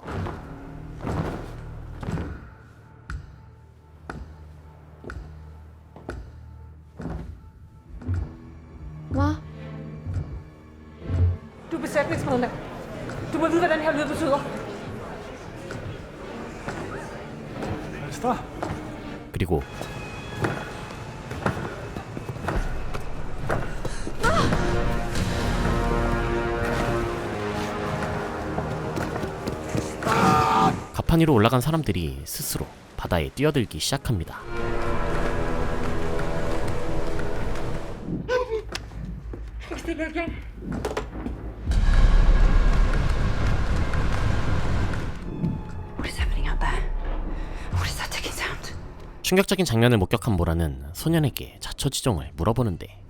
Hvad? Du er besætningsmedlem. Du må vide, hvad den her lyd betyder. 그리고 들판 위로 올라간 사람들이 스스로 바다에 뛰어들기 시작합니다. What is happening out there? What is that ticking sound? 충격적인 장면을 목격한 모라는 소년에게 자초지종을 물어보는데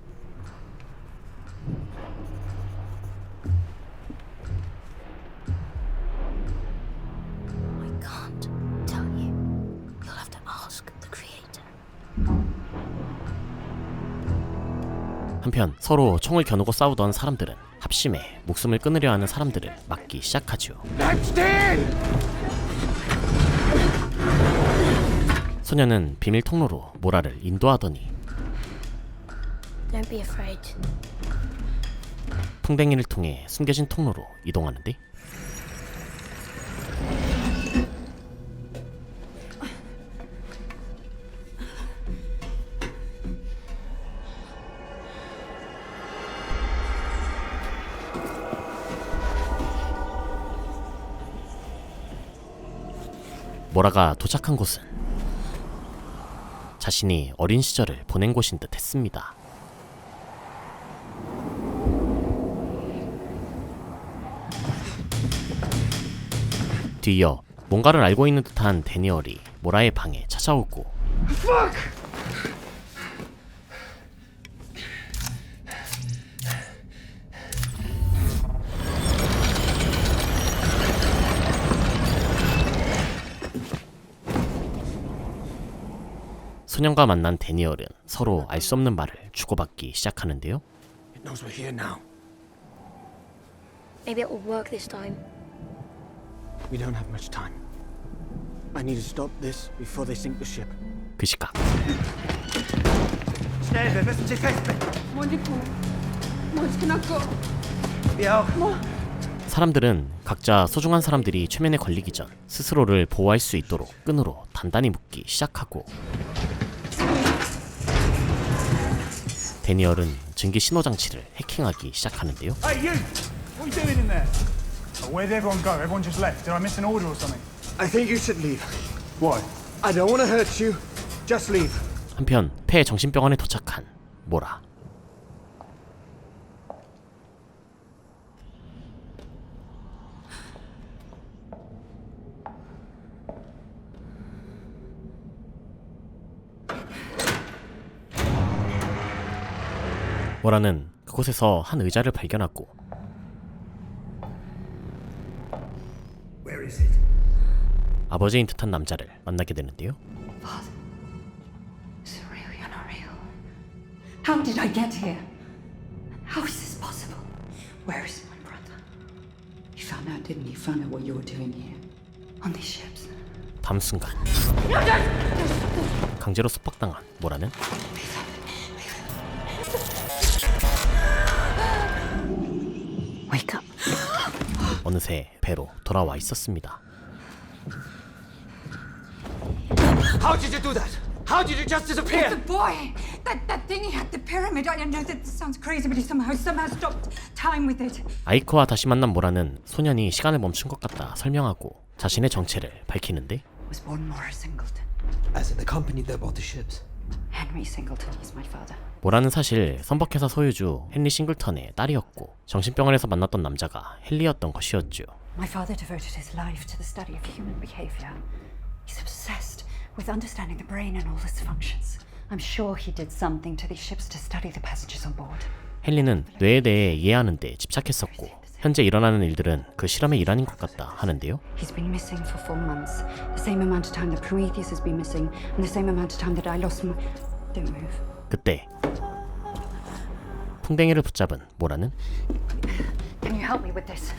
I can't tell you. You'll have to ask the creator. 한편 서로 총을 겨누고 싸우던 사람들은 합심해 목숨을 끊으려 하는 사람들을 막기 시작하죠. 소년은 비밀 통로로 모라를 인도하더니 Don't be afraid. 풍뎅이를 통해 숨겨진 통로로 이동하는데 모라가 도착한 곳은 자신이 어린 시절을 보낸 곳인 듯 했습니다. 뒤이어 뭔가를 알고 있는 듯한 데니얼이 모라의 방에 찾아오고 소년과 만난 데니얼은 서로 알 수 없는 말을 주고받기 시작하는데요. It knows we're here now. Maybe it will work this time. We don't have much time. I need to stop this before they sink the ship. 그 시각 Schnell, wir müssen sie festnehmen. Wir auch. 사람들은 각자 소중한 사람들이 최면에 걸리기 전 스스로를 보호할 수 있도록 끈으로 단단히 묶기 시작하고 데니얼은 증기 신호 장치를 해킹하기 시작하는데요. Hey, you! What are you doing in there? Where'd everyone go? Everyone just left. Did I miss an order or something? I think you should leave. Why? I don't want to hurt you. Just leave. 한편 폐 정신병원에 도착한 모라. 모라는 그곳에서 한 의자를 발견하고 Where is it? 아버지인 듯한 남자를 만나게 되는데요. Father, is it real? You're not real. How did I get here? How is this possible? Where is my brother? You found out, didn't you? You found out what you were doing here. On these ships. 다음 순간 강제로 속박당한 모라는 Wake up. 어느새 배로 돌아와 있었습니다. How did you do that? How did you just disappear? The boy! That thing he had, the pyramid. I know that sounds crazy, but he somehow stopped time with it. 아이크와 다시 만난 모라는 소년이 시간을 멈춘 것 같다 설명하고 자신의 정체를 밝히는데 Was born Morris Singleton. As in the company that bought the ships. Henry Singleton is my father. 모라는 사실 선박회사 소유주 헨리 싱글턴의 딸이었고 정신병원에서 만났던 남자가 헨리였던 것이었죠. My father devoted his life to the study of human behavior. He's obsessed with understanding the brain and all its functions. I'm sure he did something to these ships to study the passengers on board. 헨리는 뇌에 대해 이해하는 데 집착했었고 현재 일어나는 일들은 그 실험의 일환인 것 같다 하는데요. He's been missing for 4 months. The same amount of time that Prometheus has been missing and the same amount of time that I lost my... Don't move. 그때 풍뎅이를 붙잡은 모라는 Can you help me with this?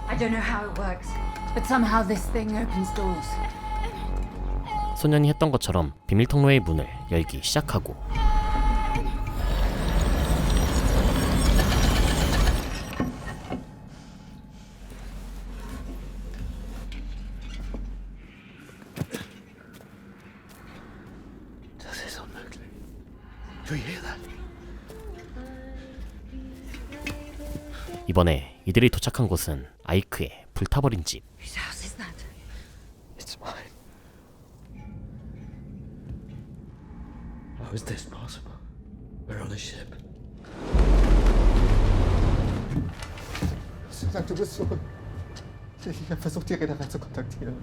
I don't know how it works, but somehow this thing opens doors. 소년이 했던 것처럼 비밀 통로의 문을 열기 시작하고 Das ist unmöglich. Do you hear that? 이번에 이들이 도착한 곳은 아이크의 불타버린 집. Whose house is that? It's mine. How is this possible? We're on a ship. Sag, du bist zurück. Ich habe versucht, die Reederei zu kontaktieren.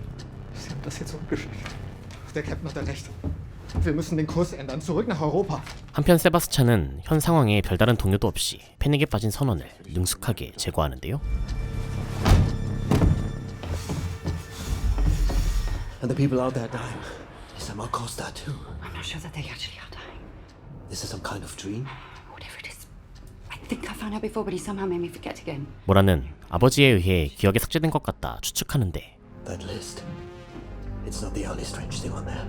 Sie haben das hier zurückgeschickt. Der Captain hatte recht. Wir müssen den Kurs ändern. Zurück nach Europa. 한편 세바스찬은 현 상황에 별다른 동요도 없이 패닉에 빠진 선원을 능숙하게 제거하는데요. And the people out there dying. They somehow caused that too. I'm not sure that they actually are dying. This is some kind of dream? Whatever it is. I think I found out before, but he somehow made me forget again. 모라는 아버지에 의해 기억이 삭제된 것 같다 추측하는데 That list. It's not the only strange thing on there.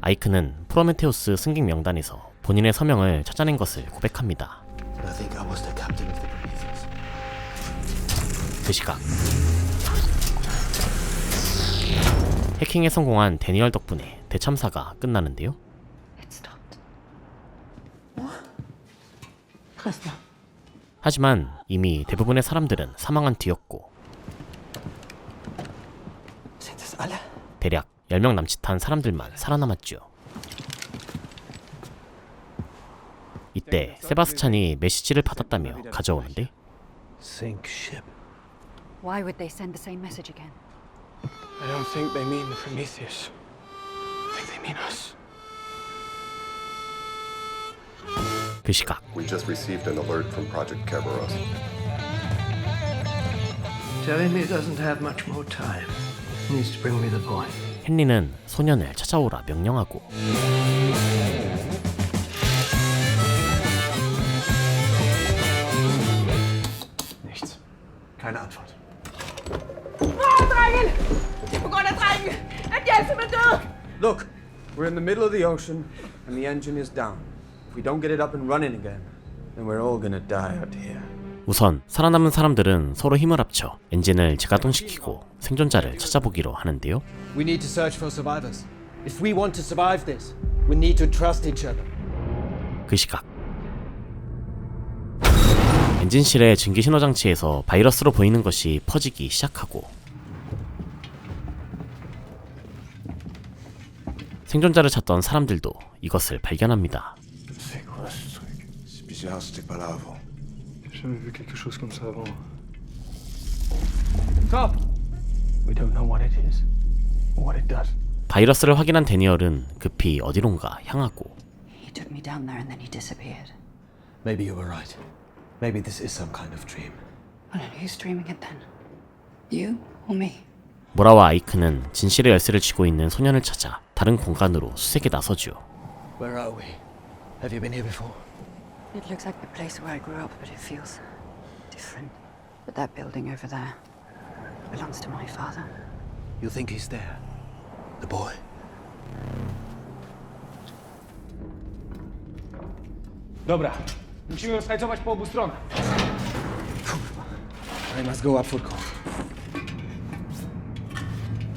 아이크는 프로메테우스 승객 명단에서 본인의 서명을 찾아낸 것을 고백합니다. I think I was the captain of the Prometheus. 그 시각 해킹에 성공한 데니얼 덕분에 대참사가 끝나는데요. 하지만 이미 대부분의 사람들은 사망한 뒤였고 대략 10명 남짓한 사람들만 살아남았죠. 이때 세바스찬이 메시지를 받았다며 가져오는데 Sink ship. Why would they send the same message again? I don't think they mean the Prometheus. I think they mean us. 그 시각 We just received an alert from Project Kerberos. Telling me he doesn't have much more time. He needs to bring me the boy. 헨리는 소년을 찾아오라 명령하고 Nichts. Keine Antwort. Drengen! De er på grund af drengen! At jeg er simpelthen død! Look, we're in the middle of the ocean, and the engine is down. If we don't get it up and running again, then we're all gonna die out here. 우선 살아남은 사람들은 서로 힘을 합쳐 엔진을 재가동시키고 생존자를 찾아보기로 하는데요. We need to search for survivors. If we want to survive this, we need to trust each other. 그 시각 엔진실의 증기 신호 장치에서 바이러스로 보이는 것이 퍼지기 시작하고 생존자를 찾던 사람들도 이것을 발견합니다. C'est quoi ce truc? C'est bizarre, c'était pas là avant. J'ai jamais vu quelque chose comme ça avant. Stop! We don't know what it is, or what it does. 바이러스를 확인한 데니얼은 급히 어디론가 향하고 He took me down there and then he disappeared. Maybe you were right. Maybe this is some kind of dream. Well, who's dreaming it then? You or me? 모라와 아이크는 진실의 열쇠를 쥐고 있는 소년을 찾아 다른 공간으로 수색에 나서죠. Where are we? Have you been here before? It looks like the place where I grew up, but it feels different. But that building over there belongs to my father. You think he's there? The boy? Dobra, musimy rozhajcować po obu stronach. I must go up for call.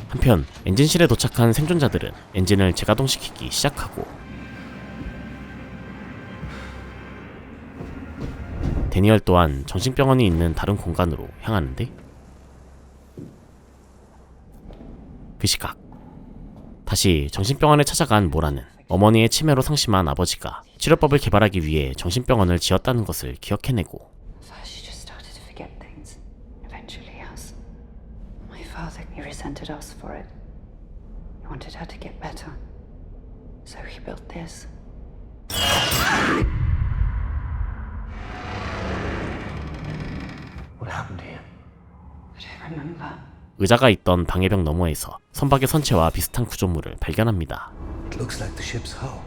한편 엔진실에 도착한 생존자들은 엔진을 재가동시키기 시작하고 데니얼 또한 정신병원이 있는 다른 공간으로 향하는데 그 시각 다시 정신병원에 찾아간 모라는 어머니의 치매로 상심한 아버지가 치료법을 개발하기 위해 정신병원을 지었다는 것을 기억해내고 First she just started to forget things. Eventually us. My father, he resented us for it. He wanted her to get better. So he built this. What happened here? I don't remember. 의자가 있던 방해벽 너머에서 선박의 선체와 비슷한 구조물을 발견합니다. It looks like the ship's hull.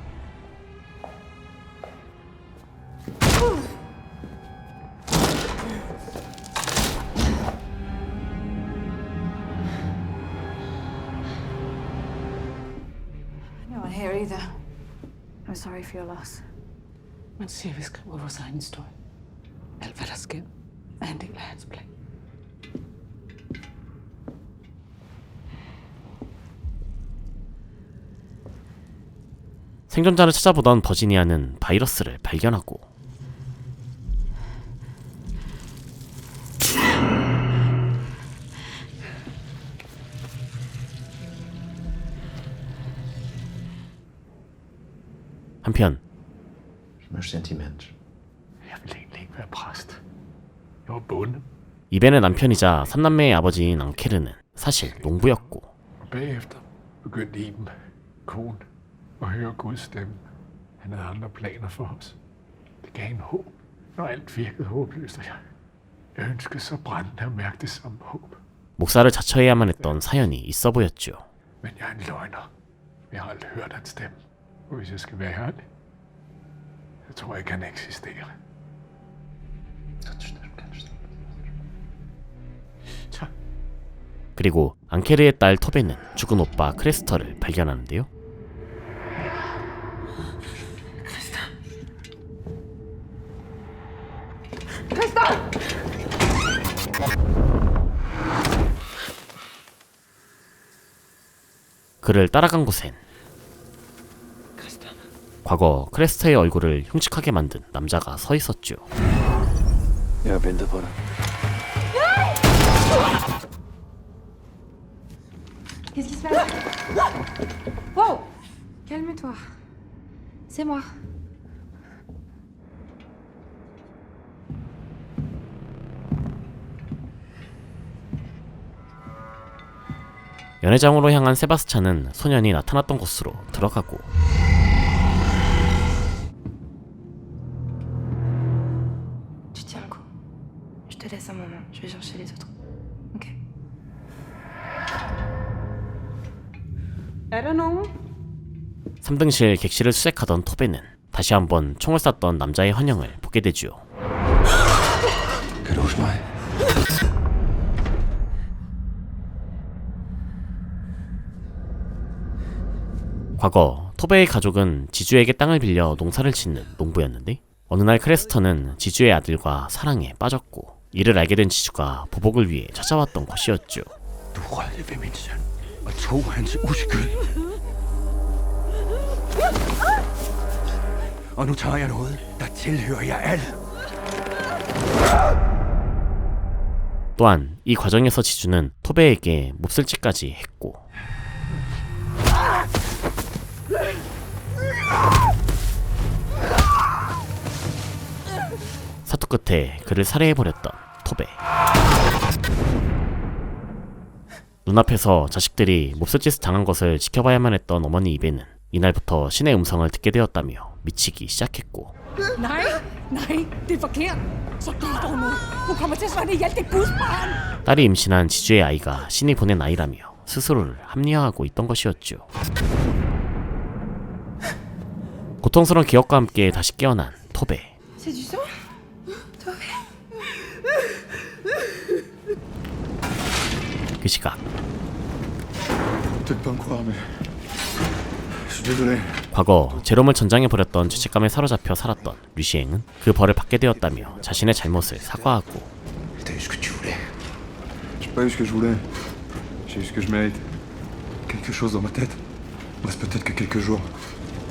No one here either. I'm sorry for your loss. Man ser, vi skriver vores egen historie. Alt, hvad der sker, er en del af hans plan. 생존자를 찾아보던 버지니아는 바이러스를 발견하고 한편 이벤의 남편이자 3남매의 아버지인 앙케르는 사실 농부였고 Bagefter begyndte Iben, kone, at høre Guds stemme. Han havde andre planer for os. Det gav en håb, når alt virkede håbløst, og jeg ønskede så brændende at mærke det samme håb. 목사를 자처해야만 했던 사연이 있어 보였죠. Men jeg er en løgner. Jeg har aldrig hørt hans stemme. Og hvis jeg skal være ærlig, så tror jeg ikke, han eksisterer. 그리고 앙케르의 딸 토베는 죽은 오빠 크레스터를 발견하는데요. 그를 따라간 곳엔 과거 크레스터의 얼굴을 흉측하게 만든 남자가 서 있었죠. Jeg har ventet på dig. Qu'est-ce qui se passe? Wow! Calme-toi. C'est moi. 연회장으로 향한 세바스찬은 소년이 나타났던 곳으로 들어가고 Tu tiens le coup. Je te laisse un moment. Je vais chercher les autres. Ok. Er der nogen? 3등실 객실을 수색하던 토베는 다시 한번 총을 쐈던 남자의 환영을 보게 되죠. 과거 토베의 가족은 지주에게 땅을 빌려 농사를 짓는 농부였는데 어느 날 크레스터는 지주의 아들과 사랑에 빠졌고 이를 알게 된 지주가 보복을 위해 찾아왔던 곳이었죠. Du rørte ved min søn og tog hans uskyld. Og nu tager jeg noget, der tilhører jer alle. 또한 이 과정에서 지주는 토베에게 몹쓸짓까지 했고 사투 끝에 그를 살해해버렸던 토베. 눈앞에서 자식들이 몹쓸짓을 당한 것을 지켜봐야만 했던 어머니 이베는 이날부터 신의 음성을 듣게 되었다며 미치기 시작했고 Nej, nej, det er forkert. Så gør dog noget. Hun kommer til at slå hende ihjel. Det er Guds barn. 딸이 임신한 지주의 아이가 신이 보낸 아이라며 스스로를 합리화하고 있던 것이었죠. 고통스러운 기억과 함께 다시 깨어난 토베. C'est du sang? 그 시각 Peut-être pas me croire, mais je suis désolé. 과거 제롬을 전장에 버렸던 죄책감에 사로잡혀 살았던 류시앵은 그 벌을 받게 되었다며 자신의 잘못을 사과하고 T'as eu ce que tu voulais. J'ai pas eu ce que je voulais. J'ai eu ce que je mérite. Quelque chose dans ma tête. Reste peut-être que quelques jours.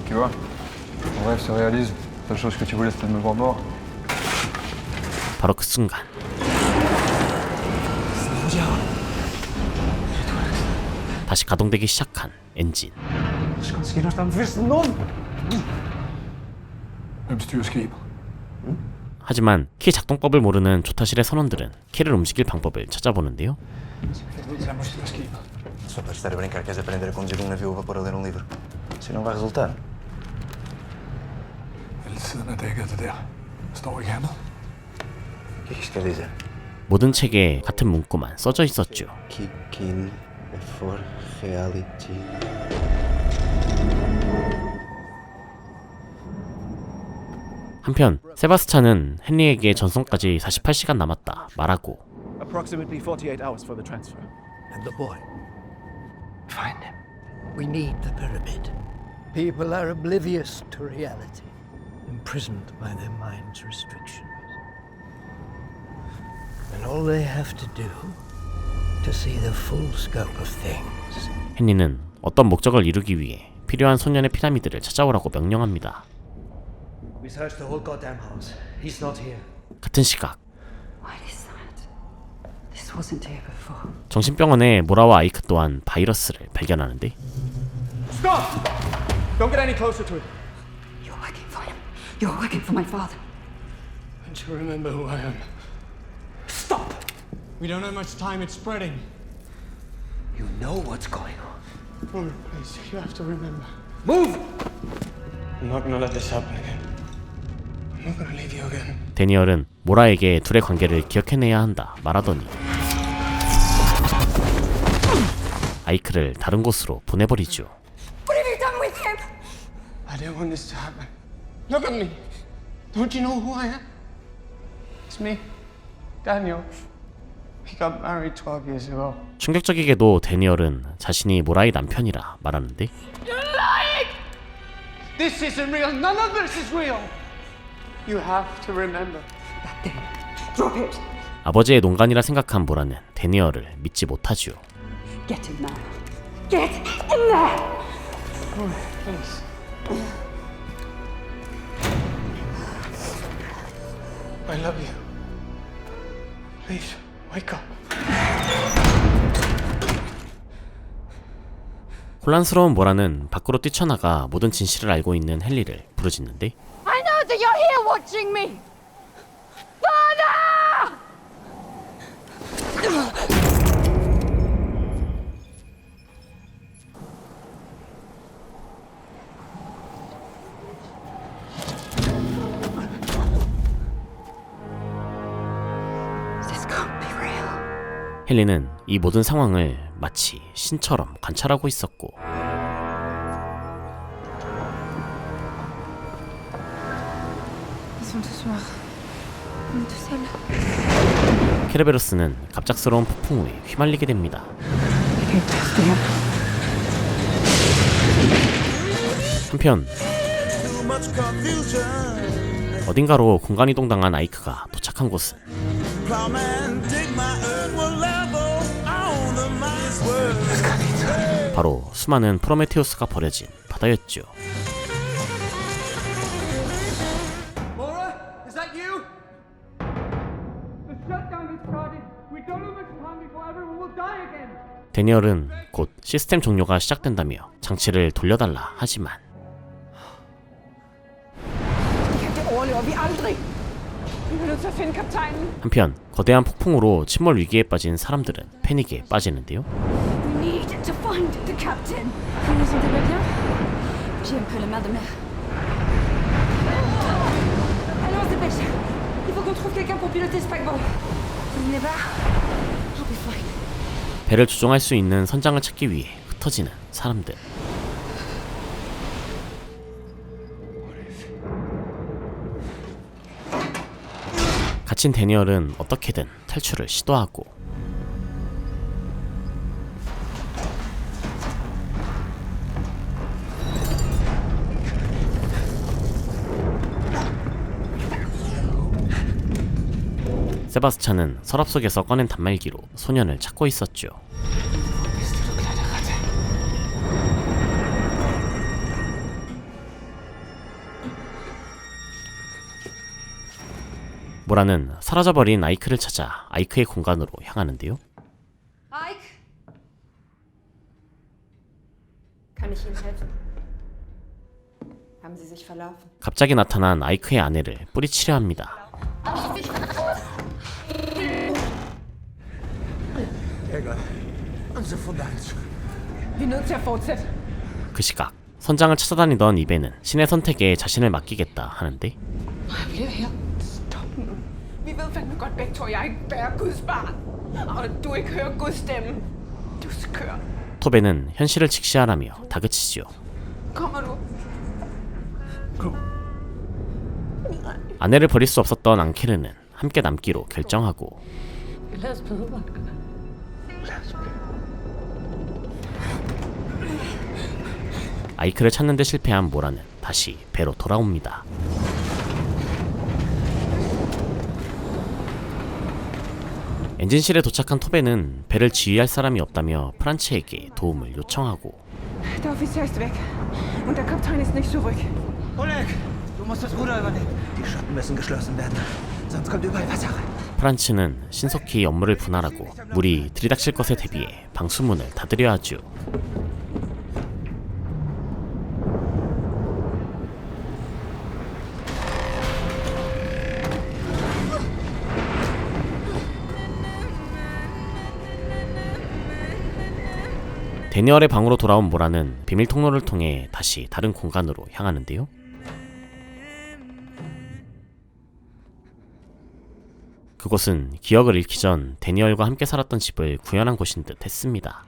Tu vois, ton rêve se réalise. La seule chose que tu voulais, c'était de me voir mort. 바로 그 순간 다시 가동되기 시작한 엔진. 하지만 키 작동법을 모르는 조타실의 선원들은 키를 움직일 방법을 찾아보는데요. Só para estar a brincar, queres aprender a conduzir um navio a vapor a ler um livro? Isso não vai resultar. O que isto quer dizer? 모든 책에 같은 문구만 써져 있었죠. Kikin for reality. 한편 세바스찬은 헨리에게 전송까지 48시간 남았다 말하고 Approximately 48 hours for the transfer. And the boy. Find him. We need the pyramid. People are oblivious to reality, imprisoned by their mind's restrictions. And all they have to do to see the full scope of things. 헨리는 어떤 목적을 이루기 위해 필요한 소년의 피라미드를 찾아오라고 명령합니다. We searched the whole goddamn house. He's not here. 같은 시각 What is that? This wasn't here before. 정신병원의 모라와 아이크 또한 바이러스를 발견하는데 Stop! Don't get any closer to it. You're You're working for my father. Don't you remember who I am? Stop! We don't have much time, it's spreading. You know what's going on. Roman, please, you have to remember. Move! I'm not gonna let this happen again. I'm not gonna leave you again. 데니얼은 모라에게 둘의 관계를 기억해내야 한다 말하더니 아이크를 다른 곳으로 보내버리죠. What have you done with him? I didn't want this to happen. Look at me. Don't you know who I am? It's me, Daniel. We got married 12 years ago. 충격적이게도 데니얼은 자신이 모라의 남편이라 말하는데 You're lying! This isn't real. None of this is real. You have to remember. Drop it. 아버지의 농간이라 생각한 모라는 데니얼을 믿지 못하죠. Get in there. Get in there! Roman, please. I love you. Please, wake up. 혼란스러운 모라는 밖으로 뛰쳐나가 모든 진실을 알고 있는 헨리를 부르짖는데 I know that you're here watching me! Father! This can't be real. 헨리는 이 모든 상황을 마치 신처럼 관찰하고 있었고 Ils sont tous morts. On est tous seuls. 케르베로스는 갑작스러운 폭풍 후에 휘말리게 됩니다. 한편 어딘가로 공간이동당한 아이크가 도착한 곳은 바로 수많은 프로메테우스가 버려진 바다였죠. Mora, is that you? The shutdown has started. We don't have much time before everyone will die again. 데니얼은 곧 시스템 종료가 시작된다며 장치를 돌려달라 하지만 Det overlever vi aldrig! Vi er nødt til at finde kaptajnen. 한편 거대한 폭풍으로 침몰 위기에 빠진 사람들은 패닉에 빠지는데요. We need to find the captain. Vous vous sentez pas bien? J'ai un peu le mal de mer. Allez, on se dépêche. Il faut qu'on trouve quelqu'un pour piloter ce paquebot. Vous venez pas? I'll be fine. 배를 조종할 수 있는 선장을 찾기 위해 흩어지는 사람들. 갇힌 데니얼은 어떻게든 탈출을 시도하고 세바스찬은 서랍 속에서 꺼낸 단말기로 소년을 찾고 있었죠. 모라는 사라져버린 아이크를 찾아 아이크의 공간으로 향하는데요. Ike? Kann ich Ihnen helfen? Haben Sie sich verlaufen? 갑자기 나타난 아이크의 아내를 뿌리치려 합니다. Egal. Unsere Fundament. Vi er nødt til at fortsætte. 그 시각 선장을 찾아다니던 이벤은 신의 선택에 자신을 맡기겠다 하는데 Jeg bliver her. Stop nu. Vi ved fandme godt begge to, at jeg ikke bærer Guds barn. Og at du ikke hører Guds stemme. Du skør. 토베는 현실을 직시하라며 다그치죠. Kommer du? 아내를 버릴 수 없었던 앙케르는 함께 남기로 결정하고 Lad os prøve. 아이크를 찾는 데 실패한 모라는 다시 배로 돌아옵니다. 엔진실에 도착한 토베는 배를 지휘할 사람이 없다며 프란츠에게 도움을 요청하고 Der Offizier ist weg. Und der Kapitän ist nicht zurück. Oleg, du musst das Ruder übernehmen. Die Schotten müssen geschlossen werden. Sonst kommt überall Wasser rein. 프란츠는 신속히 업무를 분할하고 물이 들이닥칠 것에 대비해 방수문을 닫으려 하죠. 데니얼의 방으로 돌아온 모라는 비밀 통로를 통해 다시 다른 공간으로 향하는데요. 그곳은 기억을 잃기 전 데니얼과 함께 살았던 집을 구현한 곳인 듯 했습니다.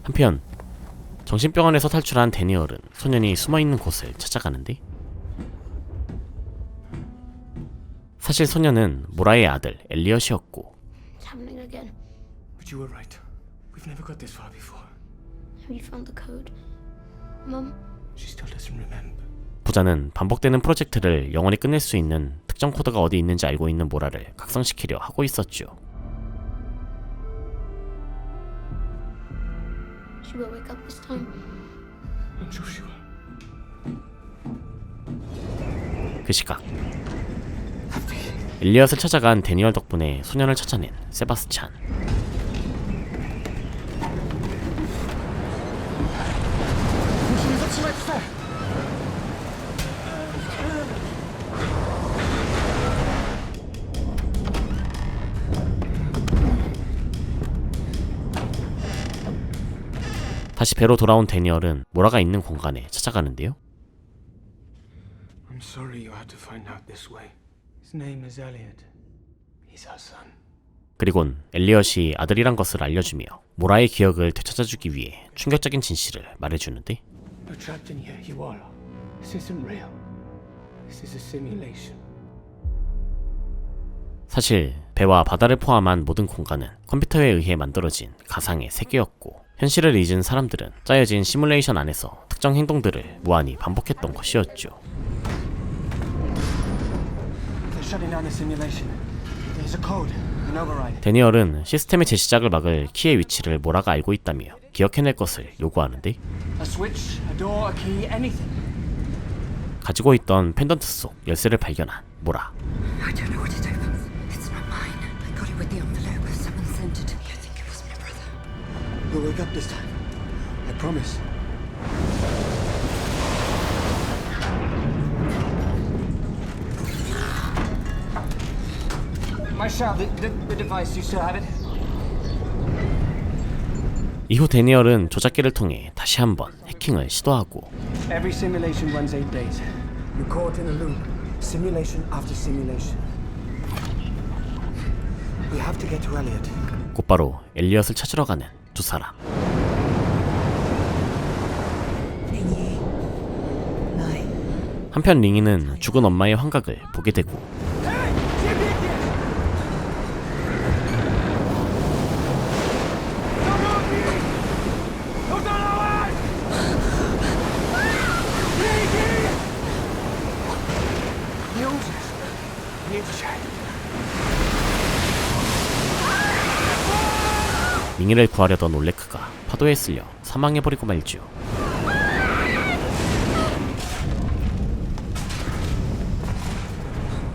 한편 정신병원에서 탈출한 데니얼은 소년이 숨어있는 곳을 찾아가는데, 사실 소년은 모라의 아들 엘리엇이었고, It's happening again. But you were right. We've never got this far before. Have you found the code? Mum? She still doesn't remember. 부자는 반복되는 프로젝트를 영원히 끝낼 수 있는 특정 코드가 어디 있는지 알고 있는 모라를 각성시키려 하고 있었죠. She will wake up this time. I'm sure she will. 그 시각 엘리엇을 찾아간 데니얼 덕분에 소년을 찾아낸 세바스찬. 다시 배로 돌아온 데니얼은 모라가 있는 공간에 찾아가는데요. I'm sorry you had to find out this way. His name is Elliot. He's our son. 그리곤 엘리엇이 아들이란 것을 알려주며 모라의 기억을 되찾아주기 위해 충격적인 진실을 말해주는데, You're trapped in here, you are. This isn't real. This is a simulation. 사실 배와 바다를 포함한 모든 공간은 컴퓨터에 의해 만들어진 가상의 세계였고, 현실을 잊은 사람들은 짜여진 시뮬레이션 안에서 특정 행동들을 무한히 반복했던 것이었죠. They're shutting down the simulation. There's a code, an override. 데니얼은 시스템의 재시작을 막을 키의 위치를 모라가 알고 있다며 기억해낼 것을 요구하는데, A switch, a door, a key, anything. 가지고 있던 펜던트 속 열쇠를 발견한 모라. I don't know what it opens. It's not mine. I got it with the envelope. Someone sent it to me. I think it was my brother. We'll wake up this time. I promise. Marshall, the device, you still have it? 이후 데니얼은 조작기를 통해 다시 한번 해킹을 시도하고, Every simulation runs 8 days. You're caught in a loop. Simulation after simulation. We have to get to Elliot. 곧바로 엘리엇을 찾으러 가는 두 사람. 한편 링이는 죽은 엄마의 환각을 보게 되고, 링이를 구하려던 올레크가 파도에 쓸려 사망해버리고 말죠.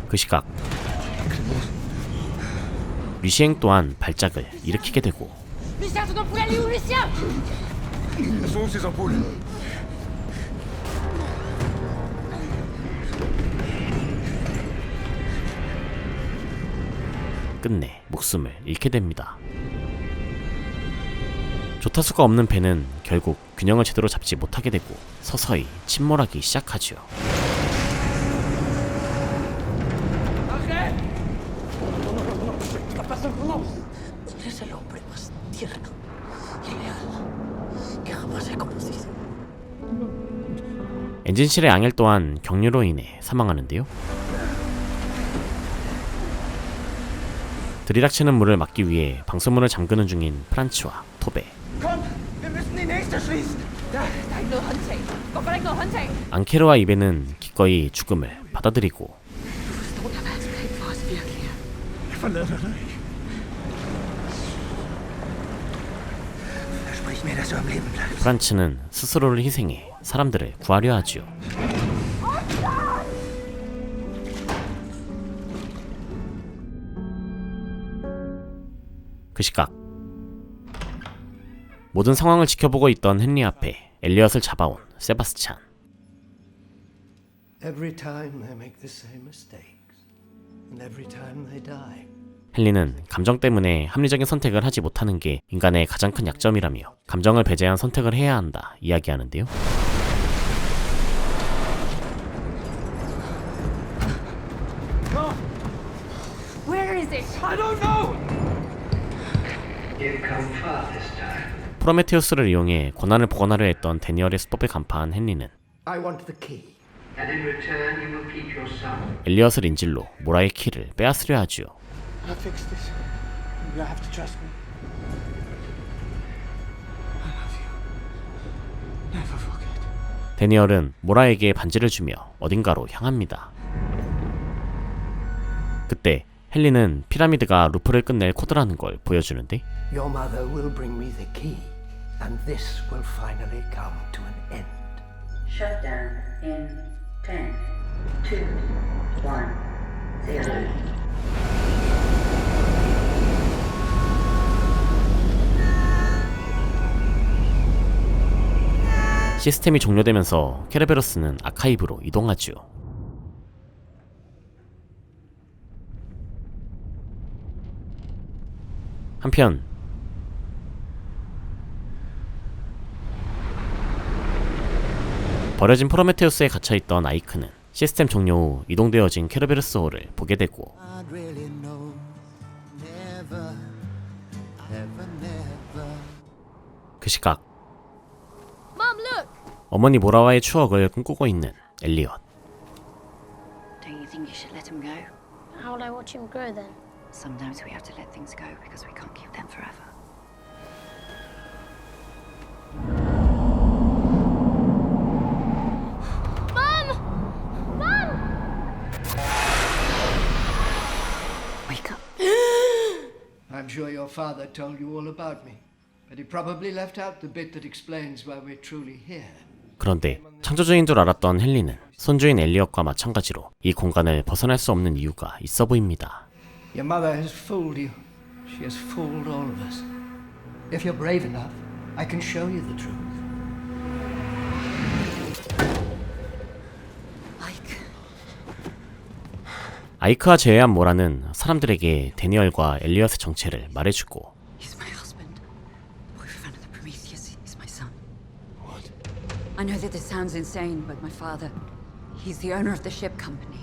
그 시각 류시행 또한 발작을 일으키게 되고, Lucien, ton ampoule, elle est où, Lucien? Elles sont où ces ampoules? 끝내 목숨을 잃게 됩니다. 조타수가 없는 배는 결국 균형을 제대로 잡지 못하게 되고 서서히 침몰하기 시작하죠. 엔진실의 앙헬 또한 경유로 인해 사망하는데요. 들이닥치는 물을 막기 위해 방수문을 잠그는 중인 프란츠와 토베. Komm, wir müssen die nächste schließen. Da ikke noget håndtag. Hvorfor er der ikke noget håndtag? 앙케르와 이베는 기꺼이 죽음을 받아들이고, Jeg forlader dig ikke. Versprich mir, dass du am Leben bleibst. 프란츠는 스스로를 희생해 사람들을 구하려 하죠. 그 시각 모든 상황을 지켜보고 있던 헨리 앞에 엘리엇을 잡아온 세바스찬. Every time they make the same mistakes, and every time they die. 헨리는 감정 때문에 합리적인 선택을 하지 못하는 게 인간의 가장 큰 약점이라며 감정을 배제한 선택을 해야 한다 이야기하는데요. Where is it? I don't know! You come far this time. 프로메테우스를 이용해 고난을 복원하려 했던 데니얼의 수법에 간파한 헨리는 I want the key. And in return you will keep your son. 엘리엇을 인질로 모라의 키를 빼앗으려 하죠. I'll fix this. You have to trust me. I love you. Never forget. 데니얼은 모라에게 반지를 주며 어딘가로 향합니다. 그때 헨리는 피라미드가 루프를 끝낼 코드라는 걸 보여주는데 Your mother will bring me the key, and this will finally come to an end. Shut down in 10, 2, 1, 0. 시스템이 종료되면서 케르베로스는 아카이브로 이동하죠. 한편 버려진 프로메테우스에 갇혀있던 아이크는 시스템 종료 후 이동되어진 케르베로스 홀을 보게 되고 그 시각 Mum, look! 어머니 모라와의 추억을 꿈꾸고 있는 엘리엇. Don't you think you should let him go? How will I watch him grow then? Sometimes we have to let things go because we can't keep them forever. Mum! Mum! Wake up. I'm sure your father told you all about me, but he probably left out the bit that explains why we're truly here. 그런데 창조주인 줄 알았던 헨리는 손주인 엘리엇과 마찬가지로 이 공간을 벗어날 수 없는 이유가 있어 보입니다. Your mother has fooled you. She has fooled all of us. If you're brave enough, I can show you the truth. 아이크와 제외한 모라는 사람들에게 데니얼과 엘리엇의 정체를 말해주고 He's my husband. Boyfriend of the Prometheus. He's my son. What? I know that this sounds insane, but my father, he's the owner of the ship company.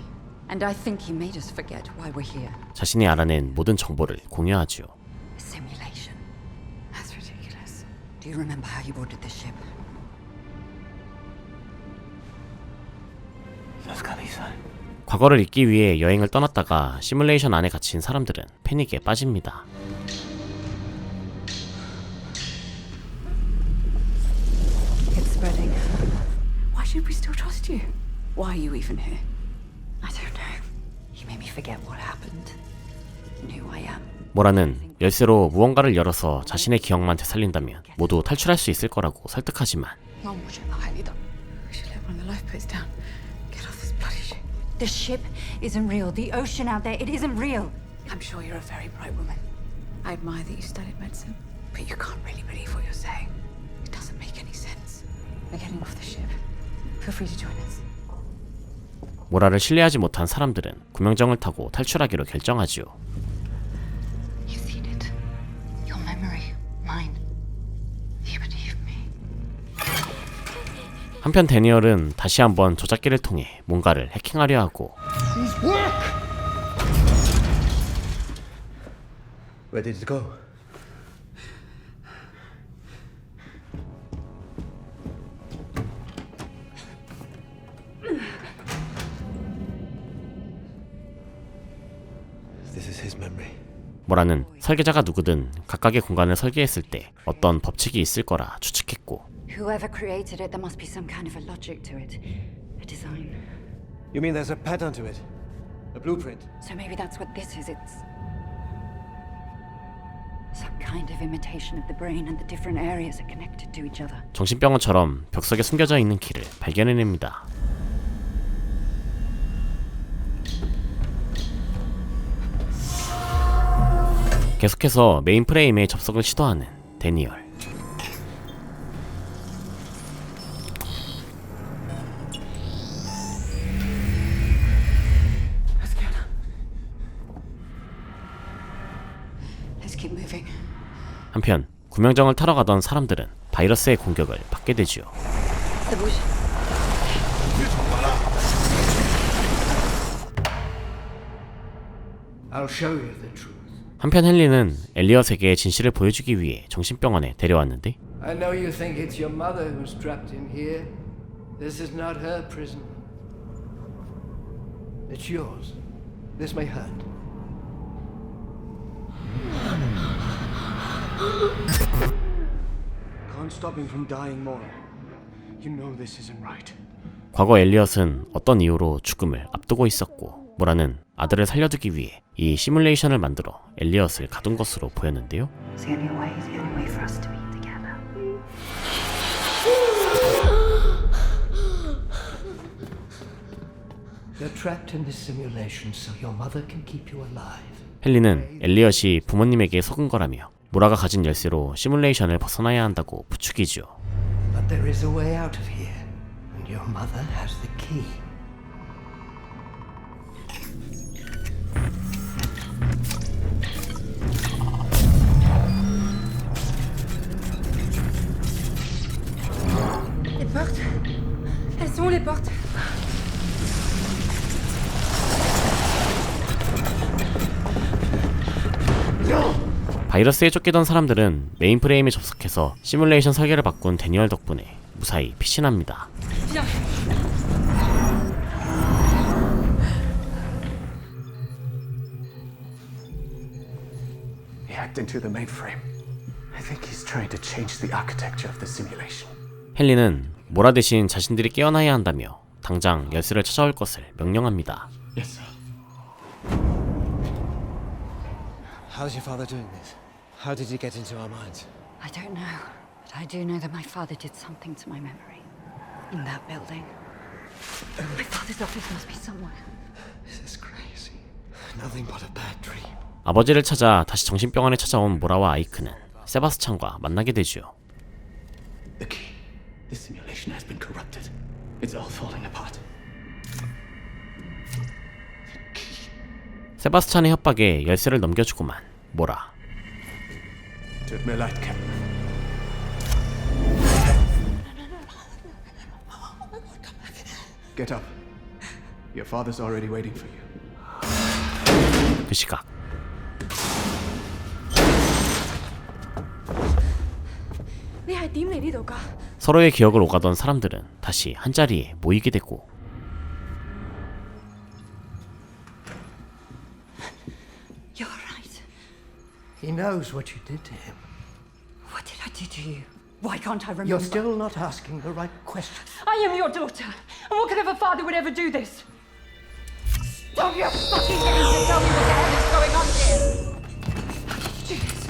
And I think he made us forget why we're here. 자신이 알아낸 모든 정보를 공유하죠. Simulation. That's ridiculous. Do you remember how you boarded this ship? 과거를 잊기 위해 여행을 떠났다가 시뮬레이션 안에 갇힌 사람들은 패닉에 빠집니다. It's spreading. Why should we still trust you? Why are you even here? I don't know. You made me forget what happened and who I am. 모라는 열쇠로 무언가를 열어서 자신의 기억만 되살린다면 모두 탈출할 수 있을 거라고 설득하지만 We should let one of the lifeboats down. Get off this bloody ship. The ship isn't real. The ocean out there, it isn't real. I'm sure you're a very bright woman. I admire that you studied medicine, but you can't really believe what you're saying. It doesn't make any sense. We're getting off the ship. Feel free to join us. 모라를 신뢰하지 못한 사람들은 구명정을 타고 탈출하기로 결정하죠. You've seen it. Your memory, mine. You believe me. 한편 데니얼은 다시 한번 조작기를 통해 뭔가를 해킹하려 하고 Where did it go? This is his memory. 모라는 설계자가 누구든 각각의 공간을 설계했을 때 어떤 법칙이 있을 거라 추측했고 Whoever created it, there must be some kind of a logic to it. A design. You mean there's a pattern to it? A blueprint? So maybe that's what this is. It's some kind of imitation of the brain, and the different areas are connected to each other. 정신병원처럼 벽 속에 숨겨져 있는 키를 발견해냅니다. 계속해서 메인 프레임에 접속을 시도하는 데니얼. 한편 구명정을 타러 가던 사람들은 바이러스의 공격을 받게 되지요. I'll show you the truth. 한편 헨리는 엘리엇에게 진실을 보여주기 위해 정신병원에 데려왔는데 I know you think it's your mother who's trapped in here. This is not her prison. It's yours. This may hurt. Can't stop him from dying more. You know this isn't right. 과거 엘리엇은 어떤 이유로 죽음을 앞두고 있었고 모라는 아들을 살려두기 위해 이 시뮬레이션을 만들어 엘리엇을 가둔 것으로 보였는데요. It's the only way for us to be together. You're trapped in this simulation so your mother can keep you alive. 헨리는 엘리엇이 부모님에게 속은 거라며 모라가 가진 열쇠로 시뮬레이션을 벗어나야 한다고 부추기죠. But there is a way out of here, and your mother has the key. Les portes? Elles sont où les portes? 바이러스에 쫓기던 사람들은 메인프레임에 접속해서 시뮬레이션 설계를 바꾼 데니얼 덕분에 무사히 피신합니다. He hacked into the mainframe. I think he's trying to change the architecture of the simulation. 헨리는 모라 대신 자신들이 깨어나야 한다며 당장 열쇠를 찾아올 것을 명령합니다. Yes, sir. How's your father doing this? How did he get into our minds? I don't know, but I do know that my father did something to my memory. In that building. My father's office must be somewhere. This is crazy. Nothing but a bad dream. 아버지를 찾아 다시 정신병원에 찾아온 모라와 아이크는 세바스찬과 만나게 되죠. The key. This simulation has been corrupted. It's all falling apart. 세바스찬의 협박에 열쇠를 넘겨주고만 모라. Tut mir leid, Captain. Get up. Your father's already waiting for you. 그 시각 서로의 기억을 오가던 사람들은 다시 한자리에 모이게 되고 You're right. He knows what you did to him. What did I do to you? Why can't I remember? You're still not asking the right question. I am your daughter. And what kind of a father would ever do this? Stop your fucking games and tell me what the hell is going on here! Jeez.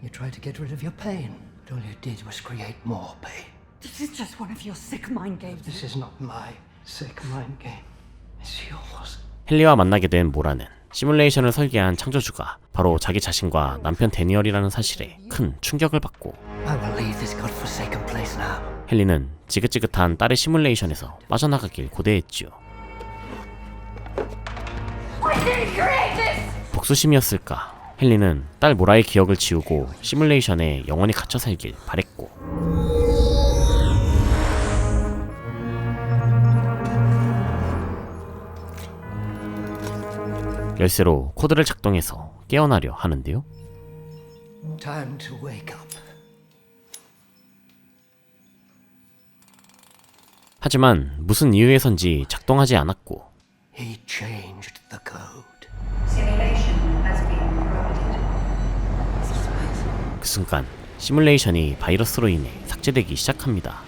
You tried to get rid of your pain, but all you did was create more pain. This is just one of your sick mind games. This is not my sick mind game. It's yours. 헨리와 만나게 된 모라는 시뮬레이션을 설계한 창조주가 바로 자기 자신과 남편 데니얼이라는 사실에 큰 충격을 받고 I will leave this godforsaken place now. 헨리는 지긋지긋한 딸의 시뮬레이션에서 빠져나가길 고대했지요. Why did he create this? 복수심이었을까? 헨리는 딸 모라의 기억을 지우고 시뮬레이션에 영원히 갇혀 살길 바랬고 열쇠로 코드를 작동해서 깨어나려 하는데요. Time to wake up. 하지만 무슨 이유에선지 작동하지 않았고 He changed the code. Simulation has been corrupted. 그 순간 시뮬레이션이 바이러스로 인해 삭제되기 시작합니다.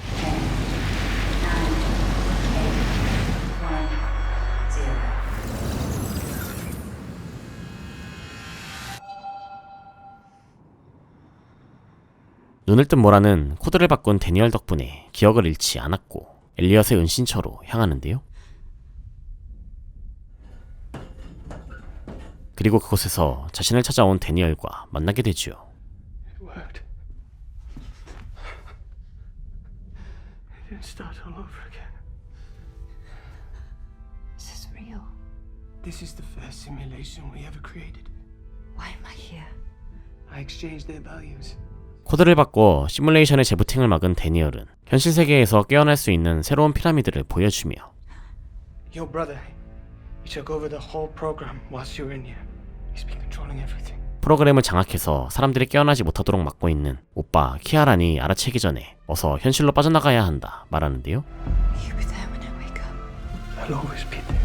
눈을 뜬 모라는 코드를 바꾼 데니얼 덕분에 기억을 잃지 않았고 엘리엇의 은신처로 향하는데요. 그리고 그곳에서 자신을 찾아온 데니얼과 만나게 되죠. It worked. It didn't start all over again. This is real. This is the first simulation we ever created. Why am I here? I exchanged their values. 코드를 바꿔 시뮬레이션의 재부팅을 막은 데니얼은 현실 세계에서 깨어날 수 있는 새로운 피라미드를 보여주며 Your brother, he took over the whole program whilst you were in here. He's been controlling everything. 프로그램을 장악해서 사람들이 깨어나지 못하도록 막고 있는 오빠 키아란이 알아채기 전에 어서 현실로 빠져나가야 한다 말하는데요. You'll be there when I wake up. I'll always be there.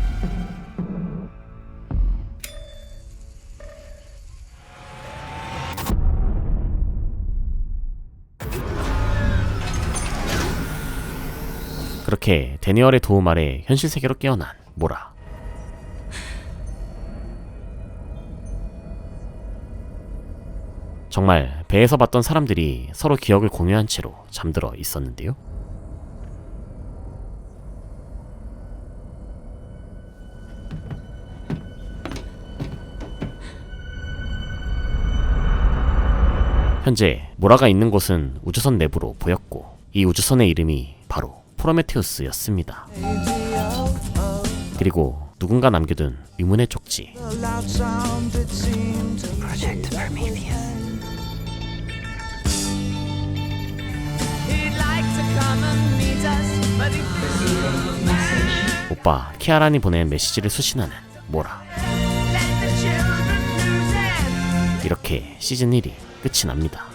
그렇게 데니얼의 도움 아래 현실 세계로 깨어난 모라. 정말 배에서 봤던 사람들이 서로 기억을 공유한 채로 잠들어 있었는데요. 현재 모라가 있는 곳은 우주선 내부로 보였고 이 우주선의 이름이 바로 프로메테우스였습니다. 그리고 누군가 남겨둔 의문의 쪽지. Project Prometheus. 오빠 키아란이 보낸 메시지를 수신하는 모라. 이렇게 시즌 1이 끝이 납니다.